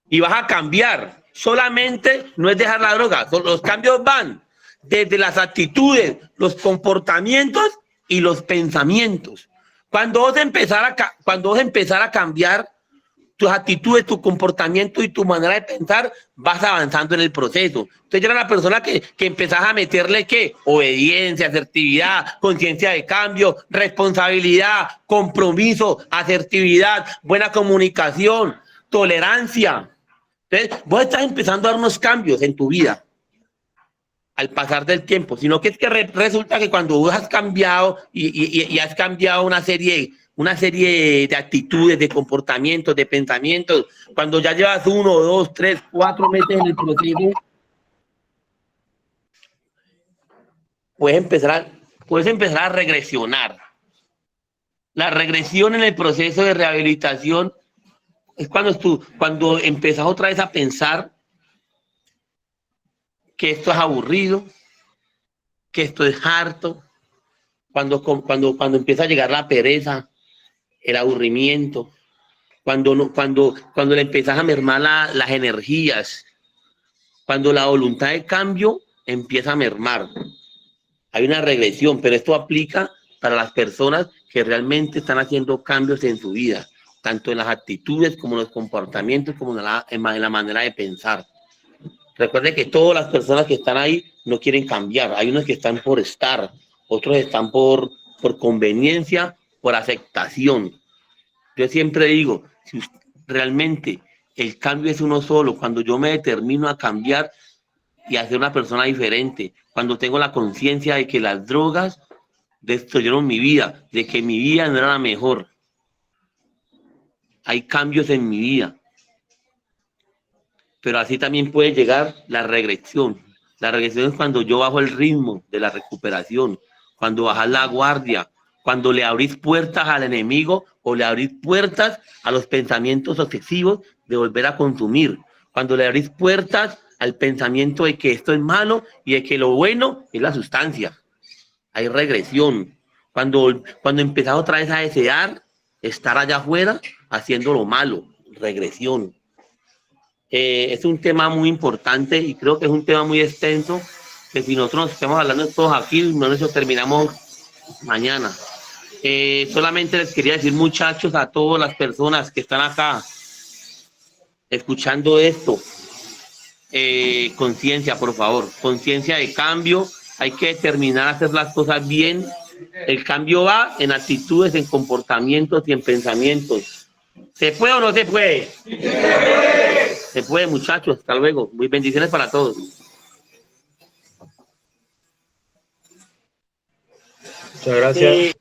Y vas a cambiar. Solamente no es dejar la droga. Los cambios van desde las actitudes, los comportamientos y los pensamientos. Cuando vos empezar a cambiar tus actitudes, tu comportamiento y tu manera de pensar, vas avanzando en el proceso. Entonces yo era la persona que empezás a meterle ¿qué? Obediencia, asertividad, conciencia de cambio, responsabilidad, compromiso, asertividad, buena comunicación, tolerancia. Entonces vos estás empezando a dar unos cambios en tu vida al pasar del tiempo, sino que es que resulta que cuando vos has cambiado y has cambiado una serie de actitudes, de comportamientos, de pensamientos, cuando ya llevas 1, 2, 3, 4 meses en el proceso, puedes empezar a regresionar. La regresión en el proceso de rehabilitación es cuando empezás otra vez a pensar que esto es aburrido, que esto es harto, cuando empieza a llegar la pereza, el aburrimiento, cuando le empiezas a mermar las energías, cuando la voluntad de cambio empieza a mermar. Hay una regresión, pero esto aplica para las personas que realmente están haciendo cambios en su vida, tanto en las actitudes como en los comportamientos, como en la manera de pensar. Recuerden que todas las personas que están ahí no quieren cambiar. Hay unos que están por estar, otros están por conveniencia, por aceptación. Yo siempre digo, si realmente el cambio es uno solo, cuando yo me determino a cambiar y a ser una persona diferente, cuando tengo la conciencia de que las drogas destruyeron mi vida, de que mi vida no era la mejor. Hay cambios en mi vida. Pero así también puede llegar la regresión. La regresión es cuando yo bajo el ritmo de la recuperación, cuando bajas la guardia, cuando le abrís puertas al enemigo o le abrís puertas a los pensamientos obsesivos de volver a consumir, cuando le abrís puertas al pensamiento de que esto es malo y de que lo bueno es la sustancia. Hay regresión. Cuando empezás otra vez a desear estar allá afuera haciendo lo malo, regresión. Es un tema muy importante y creo que es un tema muy extenso que si nosotros estamos hablando todos aquí, no nos terminamos mañana. Solamente les quería decir, muchachos, a todas las personas que están acá escuchando esto, conciencia, por favor, conciencia de cambio, hay que determinar hacer las cosas bien. El cambio va en actitudes, en comportamientos y en pensamientos. ¿Se puede o no se puede? Se puede, muchachos. Hasta luego. Muy bendiciones para todos. Muchas gracias.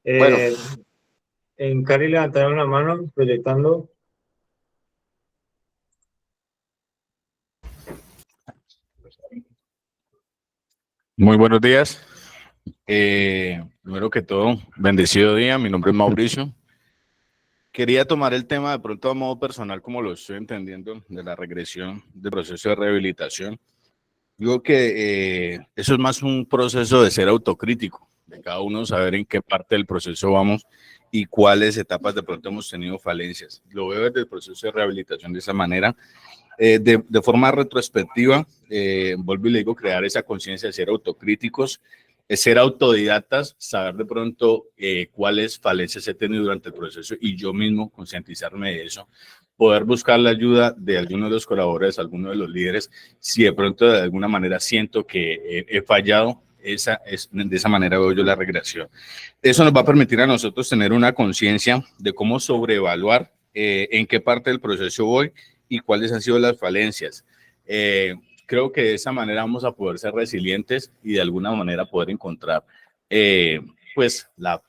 Bueno. En Cali levantaron la mano proyectando. Muy buenos días. Primero que todo, bendecido día. Mi nombre es Mauricio. Quería tomar el tema de pronto a modo personal, como lo estoy entendiendo, de la regresión del proceso de rehabilitación. Digo que eso es más un proceso de ser autocrítico, de cada uno saber en qué parte del proceso vamos y cuáles etapas de pronto hemos tenido falencias. Lo veo desde el proceso de rehabilitación de esa manera. De forma retrospectiva, vuelvo y le digo, crear esa conciencia de ser autocríticos, ser autodidactas, saber de pronto cuáles falencias he tenido durante el proceso y yo mismo concientizarme de eso, poder buscar la ayuda de alguno de los colaboradores, alguno de los líderes, si de pronto de alguna manera siento que he fallado, de esa manera veo yo la regresión. Eso nos va a permitir a nosotros tener una conciencia de cómo sobreevaluar en qué parte del proceso voy y cuáles han sido las falencias. Creo que de esa manera vamos a poder ser resilientes y de alguna manera poder encontrar pues la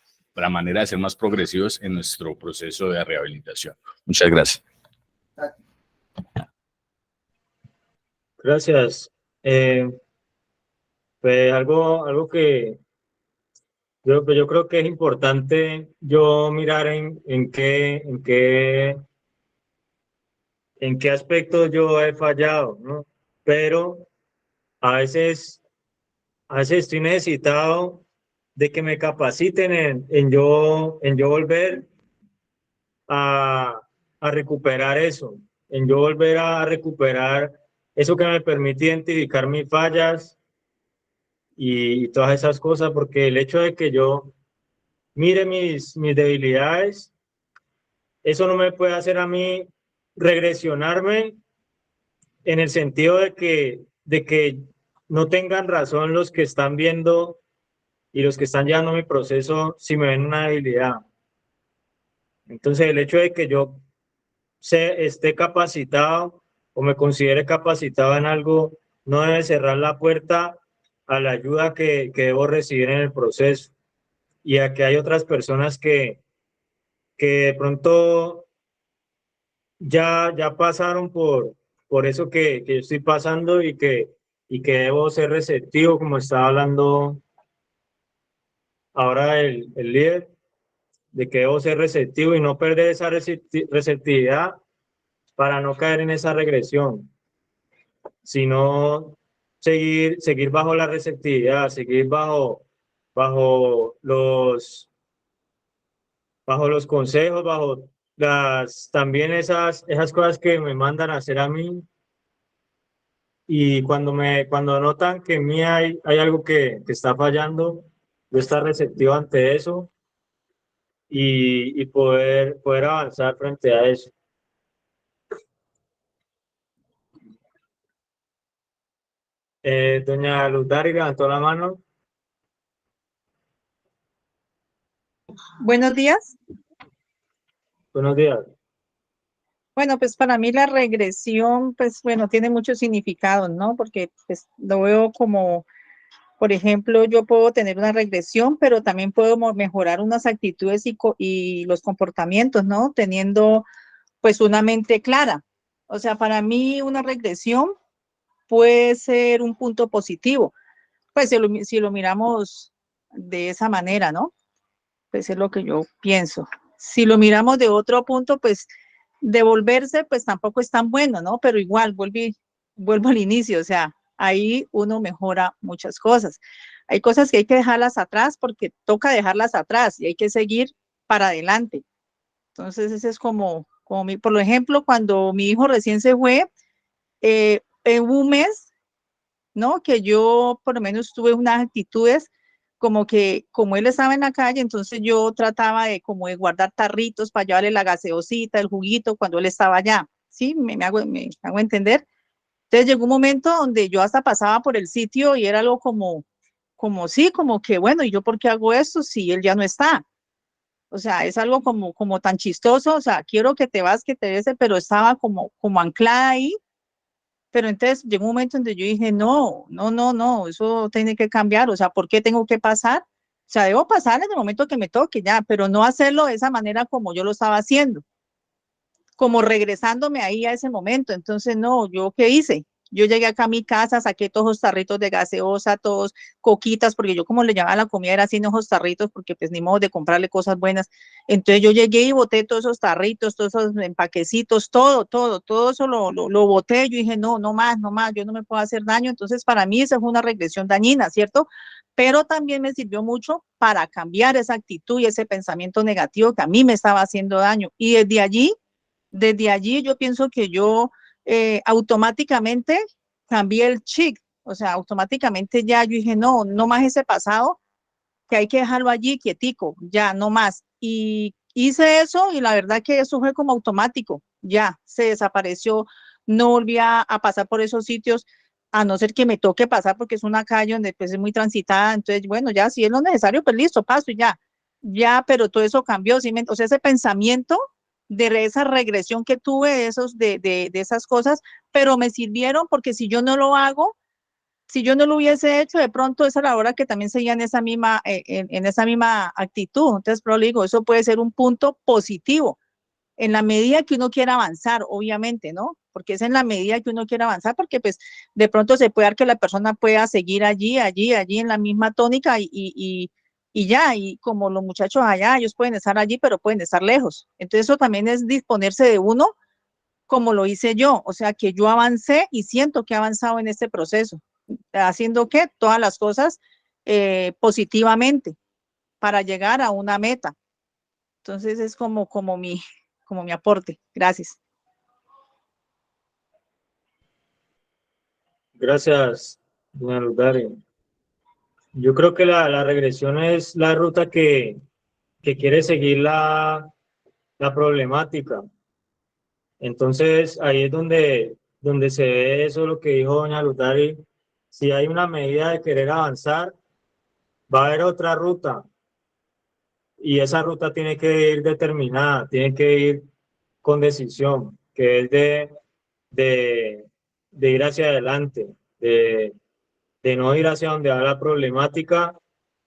manera de ser más progresivos en nuestro proceso de rehabilitación. Muchas gracias. Gracias. Pues algo que yo creo que es importante yo mirar en qué aspectos yo he fallado, ¿no? Pero a veces estoy necesitado de que me capaciten en yo volver a recuperar eso, en yo volver a recuperar eso que me permite identificar mis fallas y todas esas cosas, porque el hecho de que yo mire mis debilidades, eso no me puede hacer a mí regresionarme en el sentido de que no tengan razón los que están viendo y los que están llevando mi proceso si me ven una debilidad. Entonces, el hecho de que yo esté capacitado o me considere capacitado en algo no debe cerrar la puerta a la ayuda que debo recibir en el proceso y a que hay otras personas que de pronto ya pasaron por eso que yo estoy pasando y que debo ser receptivo, como estaba hablando ahora el líder, de que debo ser receptivo y no perder esa receptividad para no caer en esa regresión, sino seguir bajo la receptividad, seguir bajo los consejos, bajo también esas cosas que me mandan a hacer a mí. Y cuando notan que en mí hay algo que está fallando, yo estar receptivo ante eso y poder avanzar frente a eso. Doña Lutari levantó la mano. Buenos días. Buenos días. Bueno, pues para mí la regresión, pues bueno, tiene muchos significados, ¿no? Porque pues lo veo como, por ejemplo, yo puedo tener una regresión, pero también puedo mejorar unas actitudes y los comportamientos, ¿no? Teniendo pues una mente clara. O sea, para mí una regresión puede ser un punto positivo. Pues si lo miramos de esa manera, ¿no? Pues es lo que yo pienso. Si lo miramos de otro punto, pues devolverse, pues tampoco es tan bueno, ¿no? Pero igual, vuelvo al inicio, o sea, ahí uno mejora muchas cosas. Hay cosas que hay que dejarlas atrás porque toca dejarlas atrás y hay que seguir para adelante. Entonces, ese es como por ejemplo, cuando mi hijo recién se fue, en un mes, ¿no? Que yo por lo menos tuve unas actitudes como que, como él estaba en la calle, entonces yo trataba de como de guardar tarritos para llevarle la gaseosita, el juguito, cuando él estaba allá, ¿sí? Me hago entender. Entonces llegó un momento donde yo hasta pasaba por el sitio y era algo como sí, como que, bueno, ¿y yo por qué hago esto si él ya no está? O sea, es algo como tan chistoso, o sea, quiero que te vas, que te des, pero estaba como anclada ahí. Pero entonces llegó un momento en que yo dije, no, no, no, no, eso tiene que cambiar, o sea, ¿por qué tengo que pasar? O sea, debo pasar en el momento que me toque ya, pero no hacerlo de esa manera como yo lo estaba haciendo, como regresándome ahí a ese momento. Entonces, no, ¿yo qué hice? Yo llegué acá a mi casa, saqué todos los tarritos de gaseosa, todos coquitas, porque yo como le llamaba la comida era así en esos tarritos, porque pues ni modo de comprarle cosas buenas. Entonces yo llegué y boté todos esos tarritos, todos esos empaquecitos, todo eso lo boté. Yo dije, no, no más, no más, yo no me puedo hacer daño. Entonces para mí esa fue una regresión dañina, ¿cierto? Pero también me sirvió mucho para cambiar esa actitud y ese pensamiento negativo que a mí me estaba haciendo daño. Y desde allí yo pienso que yo automáticamente cambié el chip, o sea, automáticamente ya yo dije, no, no más ese pasado, que hay que dejarlo allí quietico, ya, no más. Y hice eso y la verdad que eso fue como automático, ya, se desapareció, no volví a pasar por esos sitios, a no ser que me toque pasar porque es una calle donde pues es muy transitada, entonces, bueno, ya, si es lo necesario, pues listo, paso y ya, pero todo eso cambió, ¿sí? O sea, ese pensamiento de esa regresión que tuve, de esas cosas, pero me sirvieron porque si yo no lo hago, si yo no lo hubiese hecho, de pronto esa era la hora que también seguía en esa misma actitud. Entonces, pero le digo, eso puede ser un punto positivo en la medida que uno quiera avanzar, obviamente, ¿no? Porque es en la medida que uno quiera avanzar, porque pues de pronto se puede dar que la persona pueda seguir allí en la misma tónica y ya, y como los muchachos allá, ellos pueden estar allí, pero pueden estar lejos. Entonces eso también es disponerse de uno como lo hice yo, o sea que yo avancé y siento que he avanzado en este proceso, haciendo que todas las cosas positivamente para llegar a una meta. Entonces es como mi aporte. Gracias. Gracias, doña Lutari. Yo creo que la regresión es la ruta que quiere seguir la problemática. Entonces, ahí es donde se ve eso, lo que dijo doña Lutari. Si hay una medida de querer avanzar, va a haber otra ruta y esa ruta tiene que ir determinada, tiene que ir con decisión, que es de, de ir hacia adelante, de no ir hacia donde va la problemática,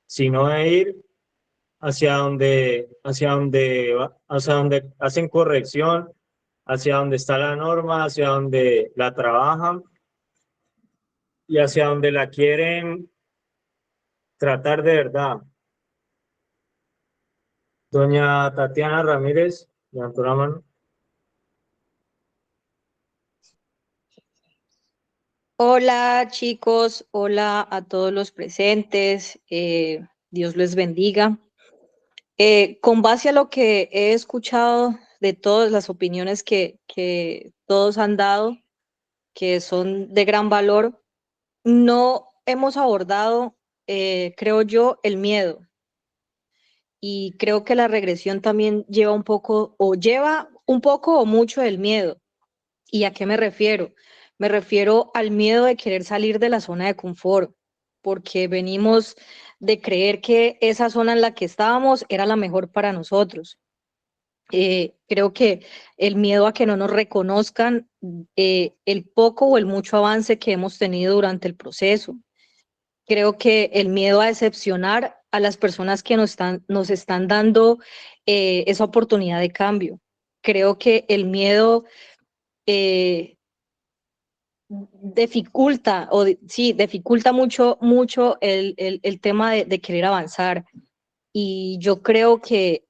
sino de ir hacia donde hacen corrección, hacia donde está la norma, hacia donde la trabajan y hacia donde la quieren tratar de verdad. Doña Tatiana Ramírez, levantó la mano. Hola chicos, hola a todos los presentes, Dios les bendiga. Con base a lo que he escuchado de todas las opiniones que todos han dado, que son de gran valor, no hemos abordado, creo yo, el miedo. Y creo que la regresión también lleva un poco o mucho del miedo. ¿Y a qué me refiero? Me refiero al miedo de querer salir de la zona de confort, porque venimos de creer que esa zona en la que estábamos era la mejor para nosotros. Creo que el miedo a que no nos reconozcan el poco o el mucho avance que hemos tenido durante el proceso. Creo que el miedo a decepcionar a las personas que nos están dando esa oportunidad de cambio. Creo que el miedo eh, dificulta mucho el tema de querer avanzar. Y yo creo que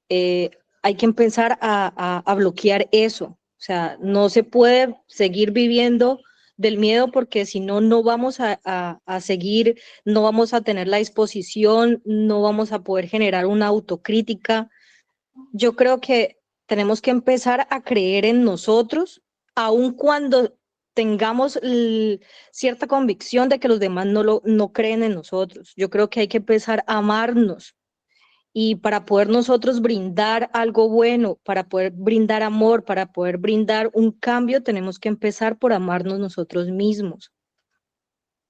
eh, hay que empezar a bloquear eso. O sea, no se puede seguir viviendo del miedo porque si no, no vamos a seguir, no vamos a tener la disposición, no vamos a poder generar una autocrítica. Yo creo que tenemos que empezar a creer en nosotros, aun cuando tengamos cierta convicción de que los demás no creen en nosotros. Yo creo que hay que empezar a amarnos y para poder nosotros brindar algo bueno, para poder brindar amor, para poder brindar un cambio, tenemos que empezar por amarnos nosotros mismos.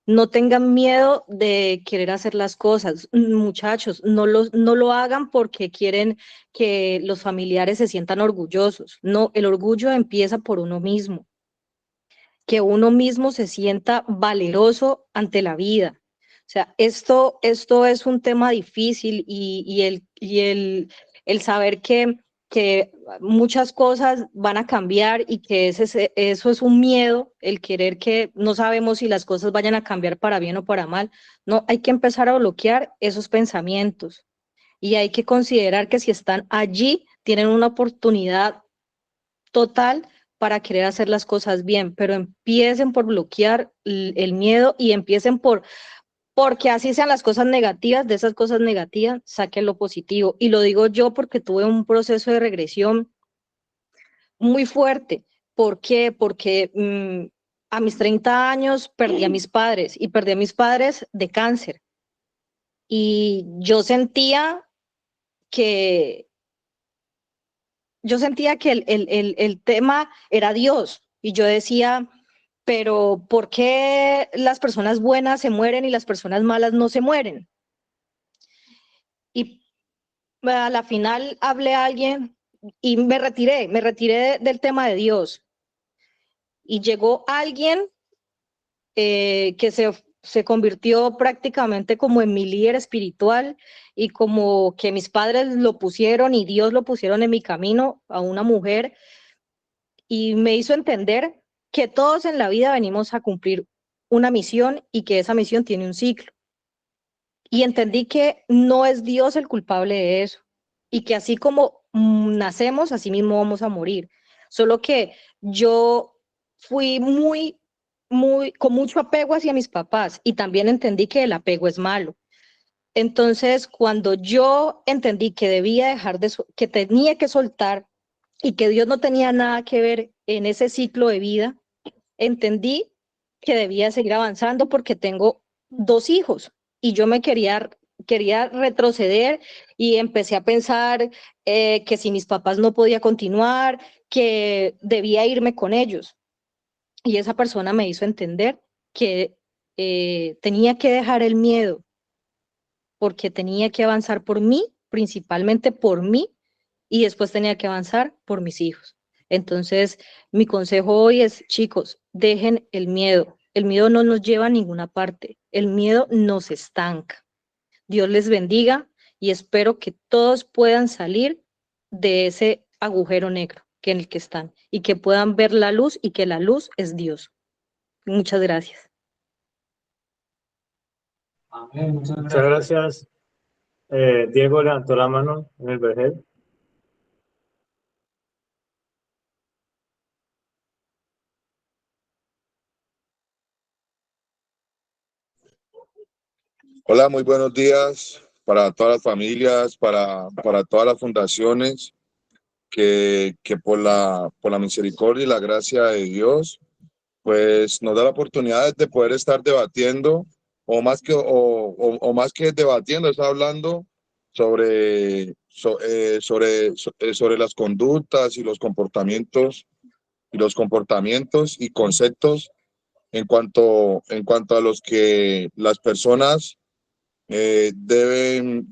no tengan miedo de querer hacer las cosas. Muchachos, no lo hagan porque quieren que los familiares se sientan orgullosos. No, el orgullo empieza por uno mismo, que uno mismo se sienta valeroso ante la vida. O sea, esto es un tema difícil el saber que muchas cosas van a cambiar y que eso es un miedo, el querer que no sabemos si las cosas vayan a cambiar para bien o para mal. No, hay que empezar a bloquear esos pensamientos y hay que considerar que si están allí, tienen una oportunidad total para querer hacer las cosas bien, pero empiecen por bloquear el miedo y empiecen porque así sean las cosas negativas, de esas cosas negativas saquen lo positivo. Y lo digo yo porque tuve un proceso de regresión muy fuerte. ¿Por qué? Porque a mis 30 años perdí a mis padres y perdí a mis padres de cáncer. Y yo sentía que el tema era Dios. Y yo decía, pero ¿por qué las personas buenas se mueren y las personas malas no se mueren? Y a la final hablé a alguien y me retiré del tema de Dios. Y llegó alguien que se convirtió prácticamente como en mi líder espiritual y como que mis padres lo pusieron y Dios lo pusieron en mi camino, a una mujer, y me hizo entender que todos en la vida venimos a cumplir una misión y que esa misión tiene un ciclo. Y entendí que no es Dios el culpable de eso y que así como nacemos, así mismo vamos a morir. Solo que yo fui con mucho apego hacia mis papás y también entendí que el apego es malo. Entonces, cuando yo entendí que debía que tenía que soltar y que Dios no tenía nada que ver en ese ciclo de vida, entendí que debía seguir avanzando porque tengo 2 hijos y yo me quería retroceder y empecé a pensar que si mis papás no podía continuar, que debía irme con ellos. Y esa persona me hizo entender que tenía que dejar el miedo porque tenía que avanzar por mí, principalmente por mí, y después tenía que avanzar por mis hijos. Entonces, mi consejo hoy es, chicos, dejen el miedo. El miedo no nos lleva a ninguna parte. El miedo nos estanca. Dios les bendiga y espero que todos puedan salir de ese agujero negro en el que están y que puedan ver la luz y que la luz es Dios. Muchas gracias. Muchas gracias. Diego levantó la mano en el vergel. Hola, muy buenos días para todas las familias, para todas las fundaciones que por la misericordia y la gracia de Dios, pues nos da la oportunidad de poder estar debatiendo, o más que debatiendo, está hablando sobre las conductas y los comportamientos y conceptos en cuanto a los que las personas deben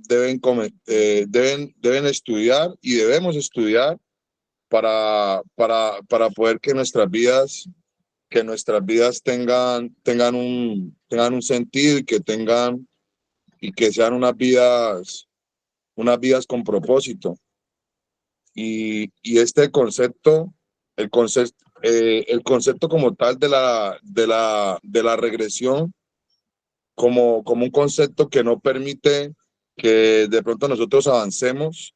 estudiar y debemos estudiar para poder que nuestras vidas tengan un sentido y que sean unas vidas con propósito. Y este concepto, el concepto como tal de la regresión, como un concepto que no permite que de pronto nosotros avancemos,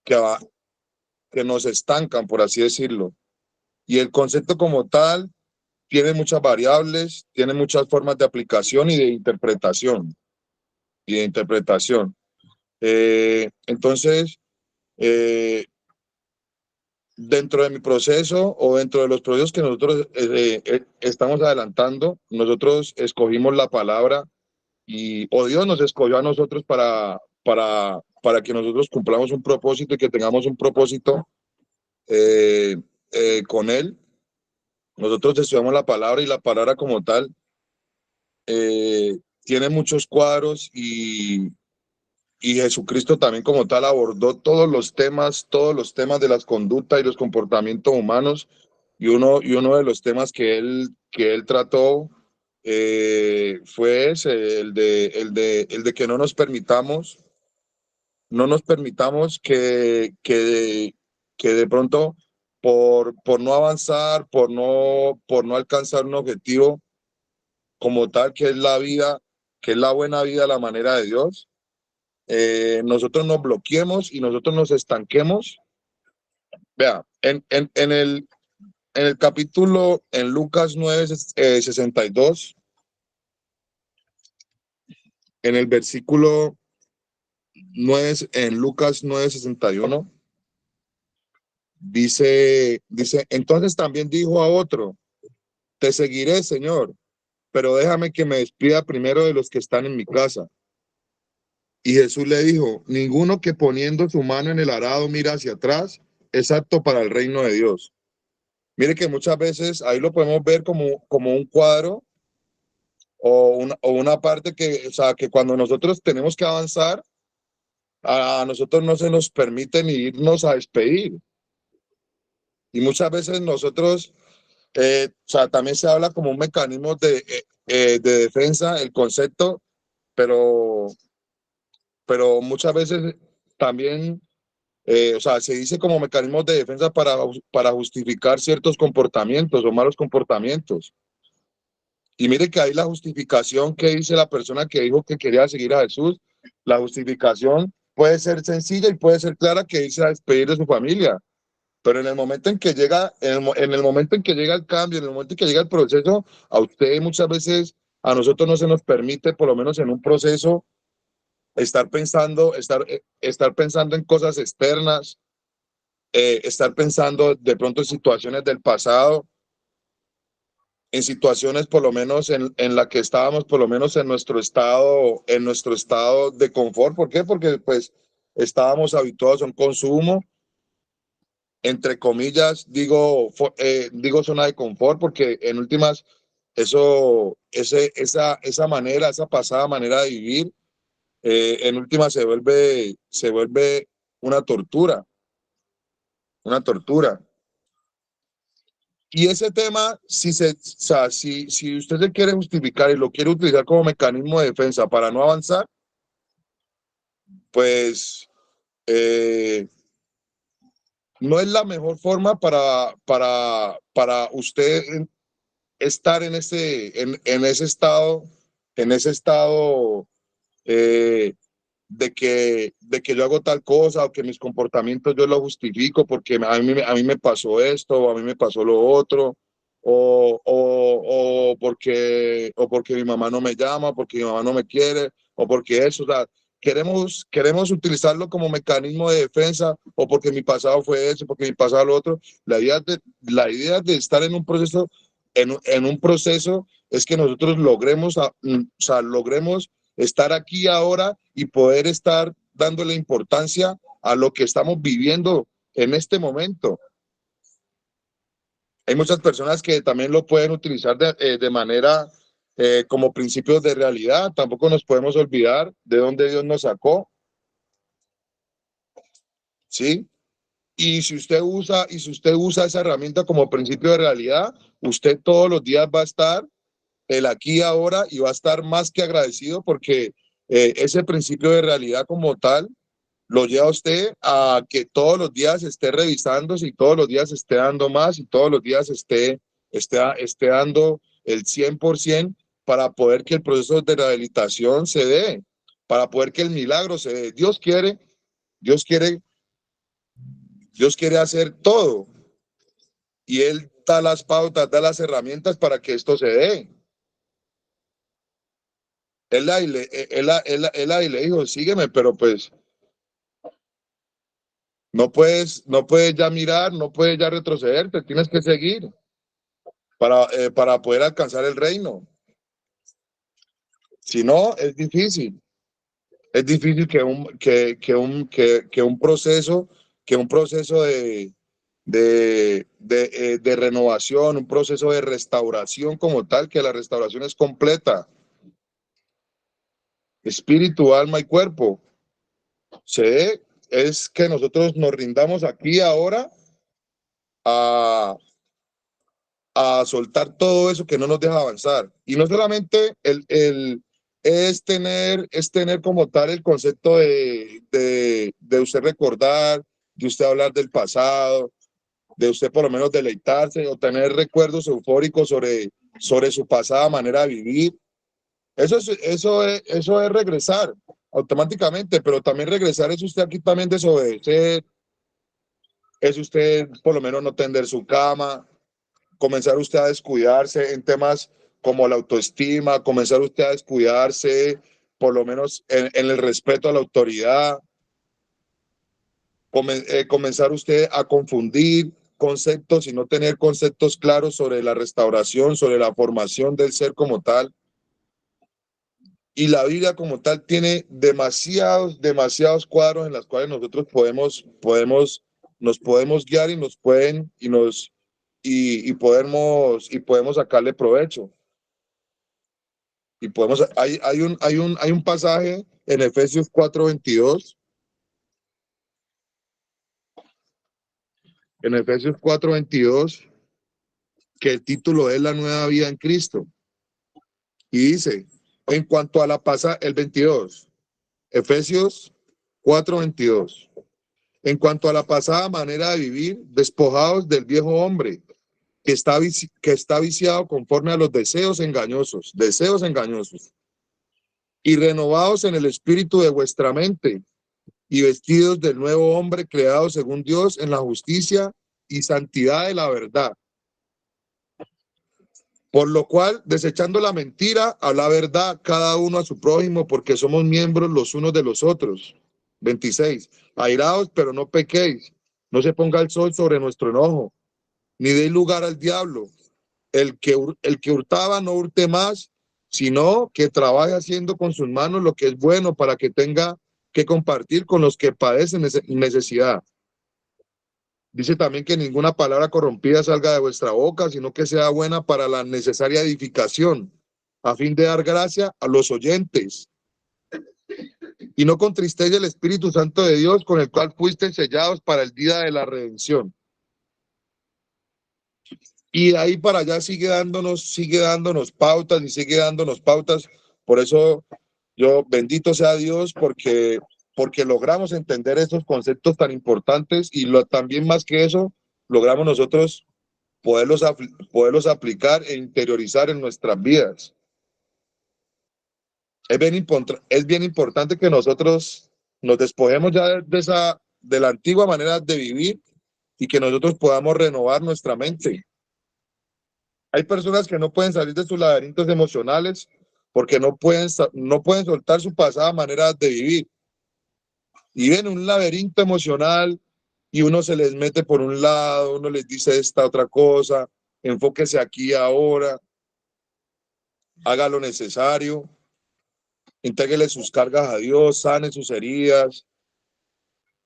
que nos estancan, por así decirlo. Y el concepto como tal tiene muchas variables, tiene muchas formas de aplicación y de interpretación. Entonces, dentro de mi proceso o dentro de los procesos que nosotros estamos adelantando, nosotros escogimos la palabra o Dios nos escogió a nosotros para que nosotros cumplamos un propósito y que tengamos un propósito con Él. Nosotros estudiamos la palabra y la palabra como tal tiene muchos cuadros y Jesucristo también como tal abordó todos los temas de las conductas y los comportamientos humanos, y uno de los temas que él trató fue ese, el de que no nos permitamos que de pronto por no avanzar, por no alcanzar un objetivo como tal, que es la vida, que es la buena vida, la manera de Dios, nosotros nos bloqueemos y nosotros nos estanquemos. Vea, en el capítulo, en Lucas 9:62, en el versículo 9, en Lucas 9:61, dice, entonces también dijo a otro, te seguiré, Señor, pero déjame que me despida primero de los que están en mi casa. Y Jesús le dijo, ninguno que poniendo su mano en el arado mira hacia atrás es apto para el reino de Dios. Mire que muchas veces ahí lo podemos ver como un cuadro o una parte que, o sea, que cuando nosotros tenemos que avanzar, a nosotros no se nos permite ni irnos a despedir. Y muchas veces nosotros, o sea, también se habla como un mecanismo de defensa, el concepto, pero muchas veces también, o sea, se dice como mecanismos de defensa para justificar ciertos comportamientos o malos comportamientos. Y mire que ahí la justificación que dice la persona que dijo que quería seguir a Jesús, la justificación puede ser sencilla y puede ser clara, que irse a despedir de su familia. Pero en el momento en que llega, en el momento en que llega el cambio, en el momento en que llega el proceso, a usted muchas veces, a nosotros no se nos permite, por lo menos en un proceso, estar pensando en cosas externas, estar pensando de pronto en situaciones del pasado, en situaciones por lo menos en la que estábamos, por lo menos en nuestro estado de confort. ¿Por qué? Porque pues estábamos habituados a un consumo, entre comillas, digo zona de confort, porque en últimas esa manera, esa pasada manera de vivir, en últimas se vuelve una tortura. Y ese tema, si usted se quiere justificar y lo quiere utilizar como mecanismo de defensa para no avanzar, pues no es la mejor forma para usted estar en ese estado, de que yo hago tal cosa, o que mis comportamientos yo los justifico porque a mí me pasó esto, o a mí me pasó lo otro, o porque mi mamá no me llama, porque mi mamá no me quiere, o porque eso, o sea, queremos utilizarlo como mecanismo de defensa, o porque mi pasado fue eso, porque mi pasado lo otro. La idea de estar en un proceso, en un proceso, es que nosotros logremos estar aquí ahora y poder estar dándole importancia a lo que estamos viviendo en este momento. Hay muchas personas que también lo pueden utilizar de manera como principios de realidad. Tampoco nos podemos olvidar de dónde Dios nos sacó. ¿Sí? Y si usted usa esa herramienta como principio de realidad, usted todos los días va a estar el aquí y ahora, y va a estar más que agradecido, porque ese principio de realidad como tal lo lleva a usted a que todos los días esté revisándose, y todos los días esté dando más, y todos los días esté dando el 100% para poder que el proceso de rehabilitación se dé, para poder que el milagro se dé. Dios quiere hacer todo, y Él da las pautas, da las herramientas para que esto se dé. Él ahí le dijo, sígueme, pero pues no puedes ya mirar, no puedes ya retroceder, te tienes que seguir para poder alcanzar el reino. Si no, es difícil. Es difícil que un proceso de renovación, un proceso de restauración como tal, que la restauración es completa. espíritu, alma y cuerpo. Es que nosotros nos rindamos aquí ahora a soltar todo eso que no nos deja avanzar. Y no solamente es tener como tal el concepto de usted recordar, de usted hablar del pasado, de usted por lo menos deleitarse o tener recuerdos eufóricos sobre su pasada manera de vivir. Eso es regresar automáticamente, pero también regresar es usted aquí también desobedecer, es usted por lo menos no tender su cama, comenzar usted a descuidarse en temas como la autoestima, comenzar usted a descuidarse por lo menos en el respeto a la autoridad, comenzar usted a confundir conceptos y no tener conceptos claros sobre la restauración, sobre la formación del ser como tal. Y la Biblia como tal tiene demasiados cuadros en los cuales nosotros nos podemos guiar y podemos sacarle provecho. Y hay un pasaje en Efesios 4:22. En Efesios 4:22, que el título es La nueva vida en Cristo. Y dice, en cuanto a la pasada, el 22, Efesios 4:22. En cuanto a la pasada manera de vivir, despojados del viejo hombre, que está viciado conforme a los deseos engañosos, y renovados en el espíritu de vuestra mente, y vestidos del nuevo hombre creado según Dios en la justicia y santidad de la verdad. Por lo cual, desechando la mentira, habla verdad cada uno a su prójimo, porque somos miembros los unos de los otros. 26. Airaos, pero no pequéis. No se ponga el sol sobre nuestro enojo, ni deis lugar al diablo. El que hurtaba no hurte más, sino que trabaje haciendo con sus manos lo que es bueno, para que tenga que compartir con los que padecen necesidad. Dice también que ninguna palabra corrompida salga de vuestra boca, sino que sea buena para la necesaria edificación, a fin de dar gracia a los oyentes. Y no contristéis el Espíritu Santo de Dios, con el cual fuisteis sellados para el día de la redención. Y de ahí para allá sigue dándonos pautas. Por eso yo bendito sea Dios, porque logramos entender estos conceptos tan importantes y también más que eso, logramos nosotros poderlos aplicar e interiorizar en nuestras vidas. Es bien importante que nosotros nos despojemos ya de la antigua manera de vivir y que nosotros podamos renovar nuestra mente. Hay personas que no pueden salir de sus laberintos emocionales porque no pueden soltar su pasada manera de vivir. Y ven un laberinto emocional y uno se les mete por un lado, uno les dice esta otra cosa, enfóquese aquí ahora, haga lo necesario, entréguele sus cargas a Dios, sane sus heridas.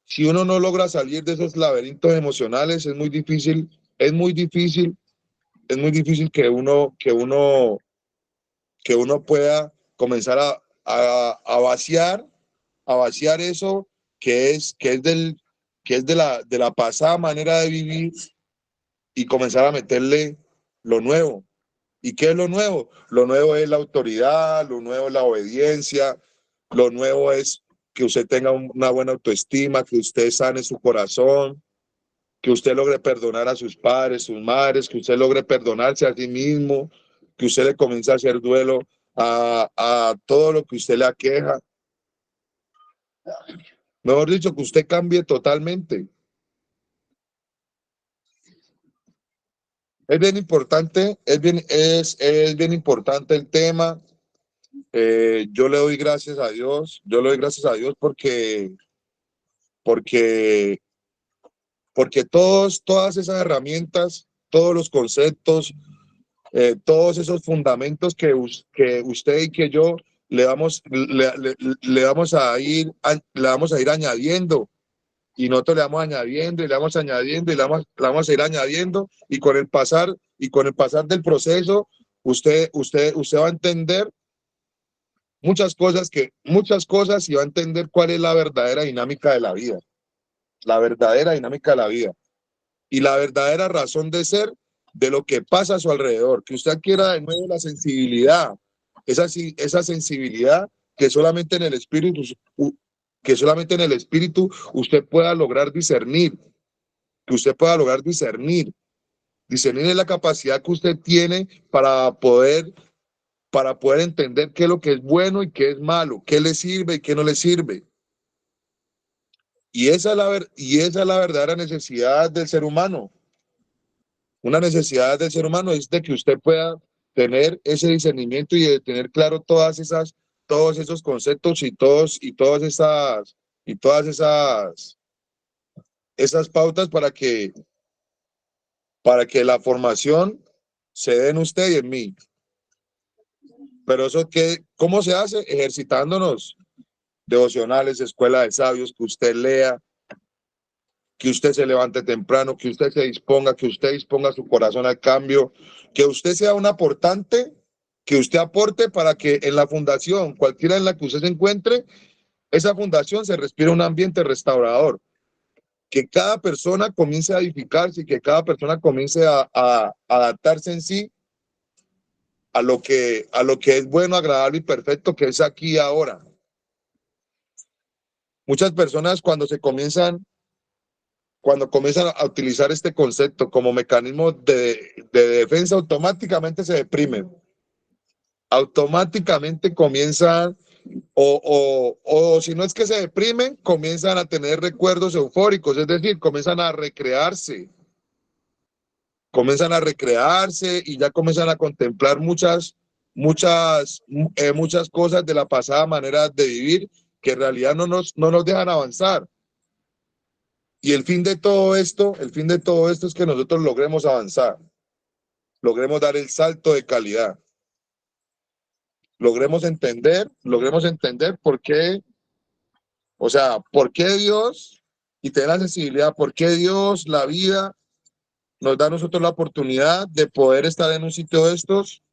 Si uno no logra salir de esos laberintos emocionales, es muy difícil que uno pueda comenzar a vaciar eso que es de la pasada manera de vivir y comenzar a meterle lo nuevo. ¿Y qué es lo nuevo? Lo nuevo es la autoridad, lo nuevo es la obediencia, lo nuevo es que usted tenga una buena autoestima, que usted sane su corazón, que usted logre perdonar a sus padres, sus madres, que usted logre perdonarse a sí mismo, que usted le comience a hacer duelo a todo lo que usted le aqueja. Mejor dicho, que usted cambie totalmente. Es bien importante, es bien importante el tema. Yo le doy gracias a Dios, porque todas esas herramientas, todos los conceptos, todos esos fundamentos que usted y que yo le vamos a ir añadiendo, y nosotros le vamos añadiendo y le vamos añadiendo y le vamos a ir añadiendo, y con el pasar del proceso usted va a entender muchas cosas y va a entender cuál es la verdadera dinámica de la vida, la verdadera dinámica de la vida y la verdadera razón de ser de lo que pasa a su alrededor, que usted adquiera de nuevo la sensibilidad, esa sensibilidad que solamente en el espíritu, usted pueda lograr discernir, que usted pueda lograr discernir. Discernir es la capacidad que usted tiene para poder entender qué es lo que es bueno y qué es malo, qué le sirve y qué no le sirve. Y esa es la verdadera necesidad del ser humano. Una necesidad del ser humano es de que usted pueda tener ese discernimiento y de tener claro todos esos conceptos y todas esas pautas para que la formación se dé en usted y en mí. Pero eso ¿cómo se hace? Ejercitándonos. Devocionales, escuela de sabios, que usted lea, que usted se levante temprano, que usted se disponga, que usted disponga su corazón al cambio, que usted sea un aportante, que usted aporte para que en la fundación, cualquiera en la que usted se encuentre, esa fundación se respire un ambiente restaurador. Que cada persona comience a edificarse y que cada persona comience a adaptarse en sí a lo que es bueno, agradable y perfecto, que es aquí y ahora. Muchas personas cuando comienzan a utilizar este concepto como mecanismo de defensa, automáticamente se deprimen. Automáticamente comienzan, o si no es que se deprimen, comienzan a tener recuerdos eufóricos, es decir, comienzan a recrearse y ya comienzan a contemplar muchas cosas de la pasada manera de vivir que en realidad no nos dejan avanzar. Y el fin de todo esto es que nosotros logremos avanzar, logremos dar el salto de calidad, logremos entender por qué, por qué Dios, y tener la sensibilidad, por qué Dios, la vida, nos da a nosotros la oportunidad de poder estar en un sitio de estos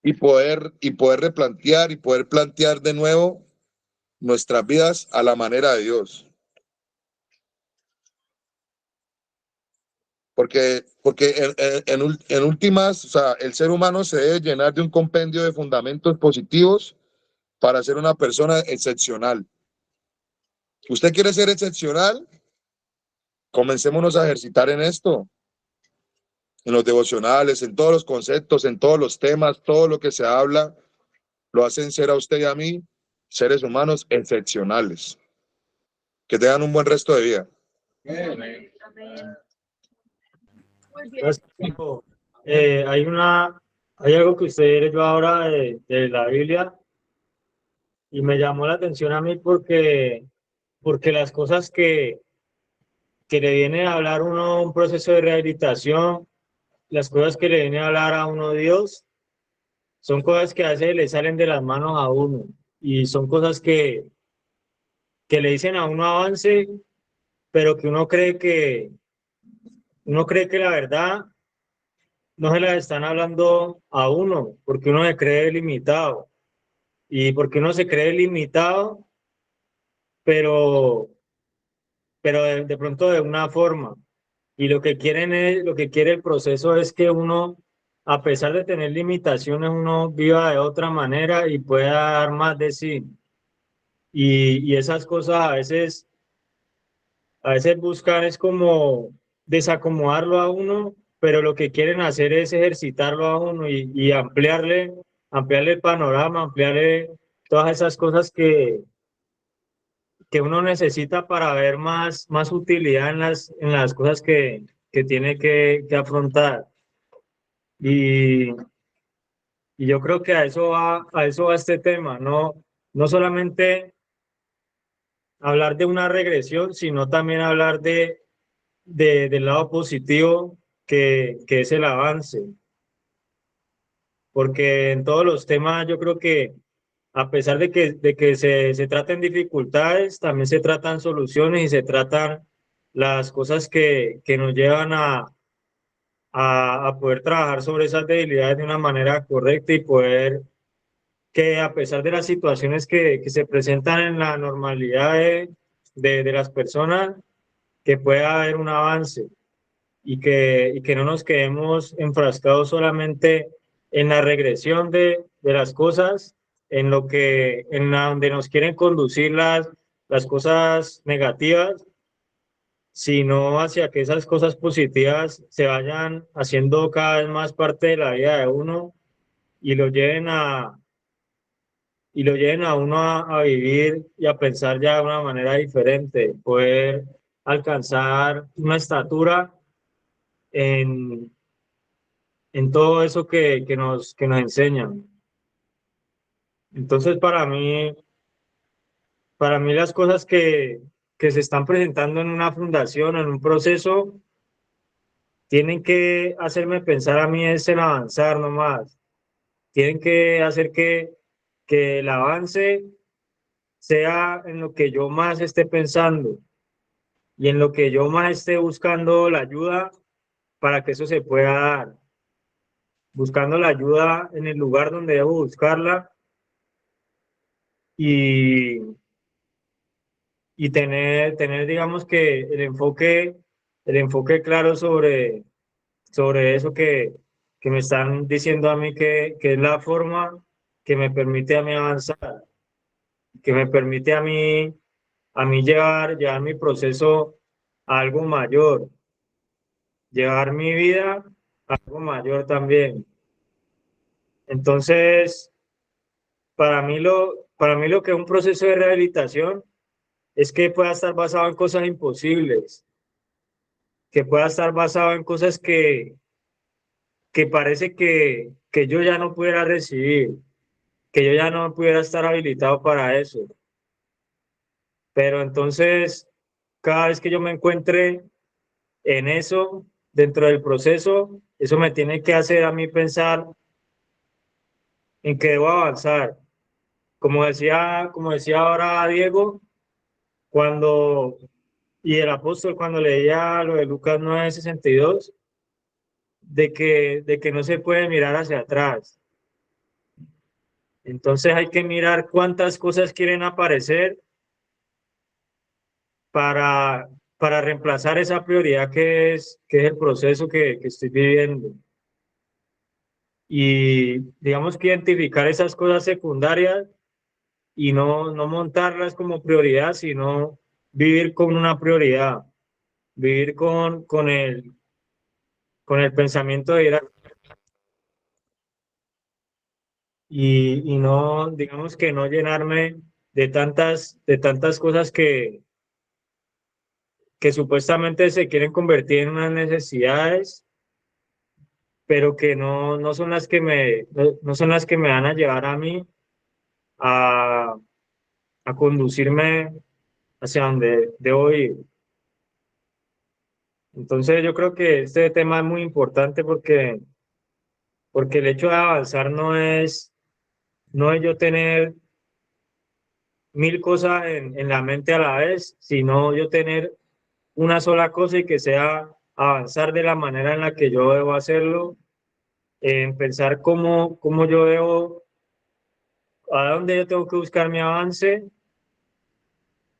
y poder replantear y poder plantear de nuevo nuestras vidas a la manera de Dios. Porque en últimas, o sea, el ser humano se debe llenar de un compendio de fundamentos positivos para ser una persona excepcional. ¿Usted quiere ser excepcional? Comencémonos a ejercitar en esto, en los devocionales, en todos los conceptos, en todos los temas, todo lo que se habla, lo hacen ser a usted y a mí seres humanos excepcionales. Que tengan un buen resto de vida. Amén. Hay algo que usted leyó ahora de la Biblia y me llamó la atención a mí porque las cosas que le viene a hablar uno un proceso de rehabilitación, las cosas que le viene a hablar a uno Dios, son cosas que a veces le salen de las manos a uno y son cosas que le dicen a uno avance, pero que uno cree que la verdad no se las están hablando a uno, porque uno se cree limitado. Y porque uno se cree limitado, pero de pronto de una forma. Y lo que quiere el proceso es que uno, a pesar de tener limitaciones, uno viva de otra manera y pueda dar más de sí. Y esas cosas a veces buscan es como desacomodarlo a uno, pero lo que quieren hacer es ejercitarlo a uno y ampliarle el panorama, ampliarle todas esas cosas que uno necesita para ver más utilidad en las cosas que tiene que afrontar. Y yo creo que a eso va este tema, no solamente hablar de una regresión, sino también hablar del lado positivo que es el avance. Porque en todos los temas yo creo que a pesar de que se traten dificultades, también se tratan soluciones y se tratan las cosas que nos llevan a a poder trabajar sobre esas debilidades de una manera correcta y poder que a pesar de las situaciones que se presentan en la normalidad de las personas, que pueda haber un avance y que no nos quedemos enfrascados solamente en la regresión de las cosas, en lo que, en la donde nos quieren conducir las cosas negativas, sino hacia que esas cosas positivas se vayan haciendo cada vez más parte de la vida de uno y lo lleven a uno a vivir y a pensar ya de una manera diferente, poder alcanzar una estatura en, en todo eso que nos enseñan. Entonces, para mí las cosas que se están presentando en una fundación, en un proceso, tienen que hacerme pensar a mí es en avanzar nomás. Tienen que hacer que el avance sea en lo que yo más esté pensando y en lo que yo más esté buscando la ayuda para que eso se pueda dar. Buscando la ayuda en el lugar donde debo buscarla y, y tener, digamos que el enfoque claro sobre eso que me están diciendo a mí que es la forma que me permite a mí avanzar, que me permite a mí llevar mi proceso a algo mayor, llevar mi vida a algo mayor también. Entonces, para mí lo que es un proceso de rehabilitación es que pueda estar basado en cosas imposibles, que pueda estar basado en cosas que parece que yo ya no pudiera recibir, que yo ya no pudiera estar habilitado para eso. Pero entonces, cada vez que yo me encuentre en eso, dentro del proceso, eso me tiene que hacer a mí pensar en que debo avanzar. Como decía ahora Diego, cuando, y el apóstol cuando leía lo de Lucas 9:62, de que no se puede mirar hacia atrás. Entonces hay que mirar cuántas cosas quieren aparecer para, para reemplazar esa prioridad que es el proceso que estoy viviendo. Y digamos que identificar esas cosas secundarias y no montarlas como prioridad, sino vivir con una prioridad, vivir con el pensamiento de ir y no, digamos que no llenarme de tantas cosas que supuestamente se quieren convertir en unas necesidades, pero que no son las no son las que me van a llevar a mí a, a conducirme hacia donde debo ir. Entonces yo creo que este tema es muy importante porque el hecho de avanzar no es yo tener mil cosas en la mente a la vez, sino yo tener una sola cosa y que sea avanzar de la manera en la que yo debo hacerlo, en pensar cómo yo debo, a dónde yo tengo que buscar mi avance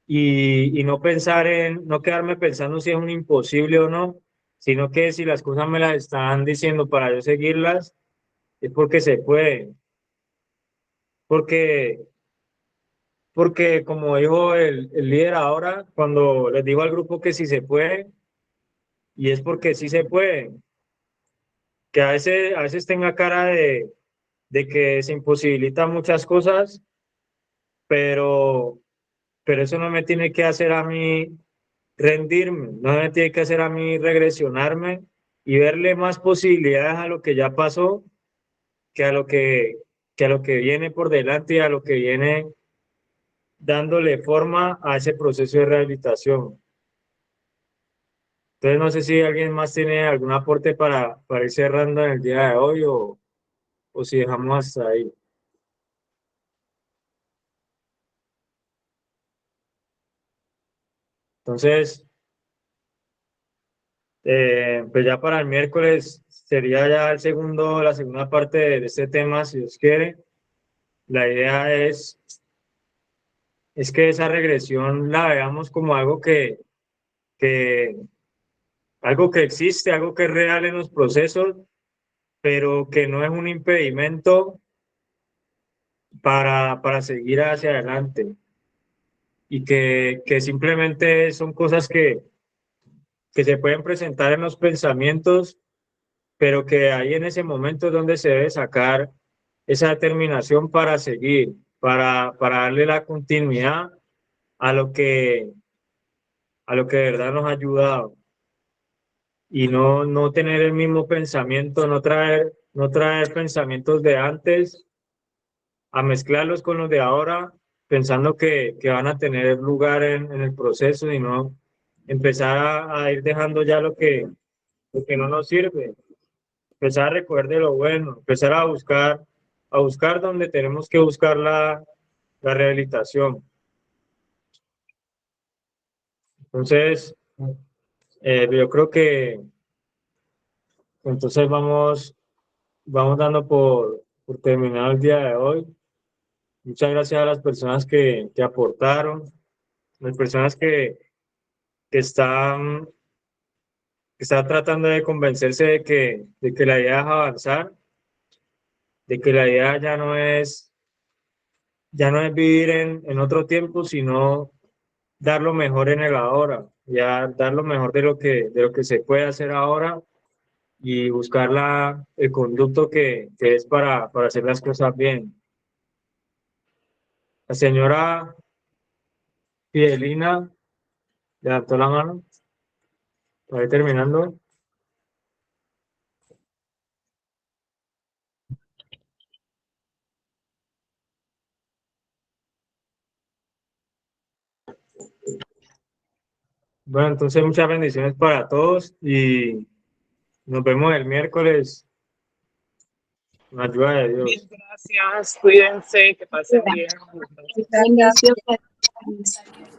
y no pensar no quedarme pensando si es un imposible o no, sino que si las cosas me las están diciendo para yo seguirlas, es porque se puede, porque, porque como dijo el líder ahora, cuando les digo al grupo que sí se puede, y es porque sí se puede, que a veces tenga cara de que se imposibilitan muchas cosas, pero, pero eso no me tiene que hacer a mí rendirme, no me tiene que hacer a mí regresionarme y verle más posibilidades a lo que ya pasó que que a lo que viene por delante y a lo que viene dándole forma a ese proceso de rehabilitación. Entonces, no sé si alguien más tiene algún aporte para ir cerrando en el día de hoy o si dejamos hasta ahí. Entonces, Pues ya para el miércoles sería ya la segunda parte de este tema, si Dios quiere. La idea es que esa regresión la veamos como algo que, algo que existe, algo que es real en los procesos, pero que no es un impedimento para seguir hacia adelante y que simplemente son cosas que se pueden presentar en los pensamientos, pero que ahí en ese momento es donde se debe sacar esa determinación para seguir, para darle la continuidad a lo que de verdad nos ha ayudado y no tener el mismo pensamiento, no traer pensamientos de antes a mezclarlos con los de ahora, pensando que van a tener lugar en el proceso y no empezar a ir dejando ya lo que no nos sirve, empezar a recoger de lo bueno, empezar a buscar donde tenemos que buscar la rehabilitación. Entonces, yo creo que entonces vamos dando por terminado el día de hoy. Muchas gracias a las personas que aportaron, las personas que están, que están tratando de convencerse de que la idea es avanzar, de que la idea ya no es vivir en otro tiempo, sino dar lo mejor en el ahora, ya dar lo mejor de lo que se puede hacer ahora y buscar el conducto que es para hacer las cosas bien. La señora Fidelina levantó la mano. Para ir terminando. Bueno, entonces muchas bendiciones para todos y nos vemos el miércoles con la ayuda de Dios. Bien, gracias. Cuídense, que pasen bien. Bendiciones.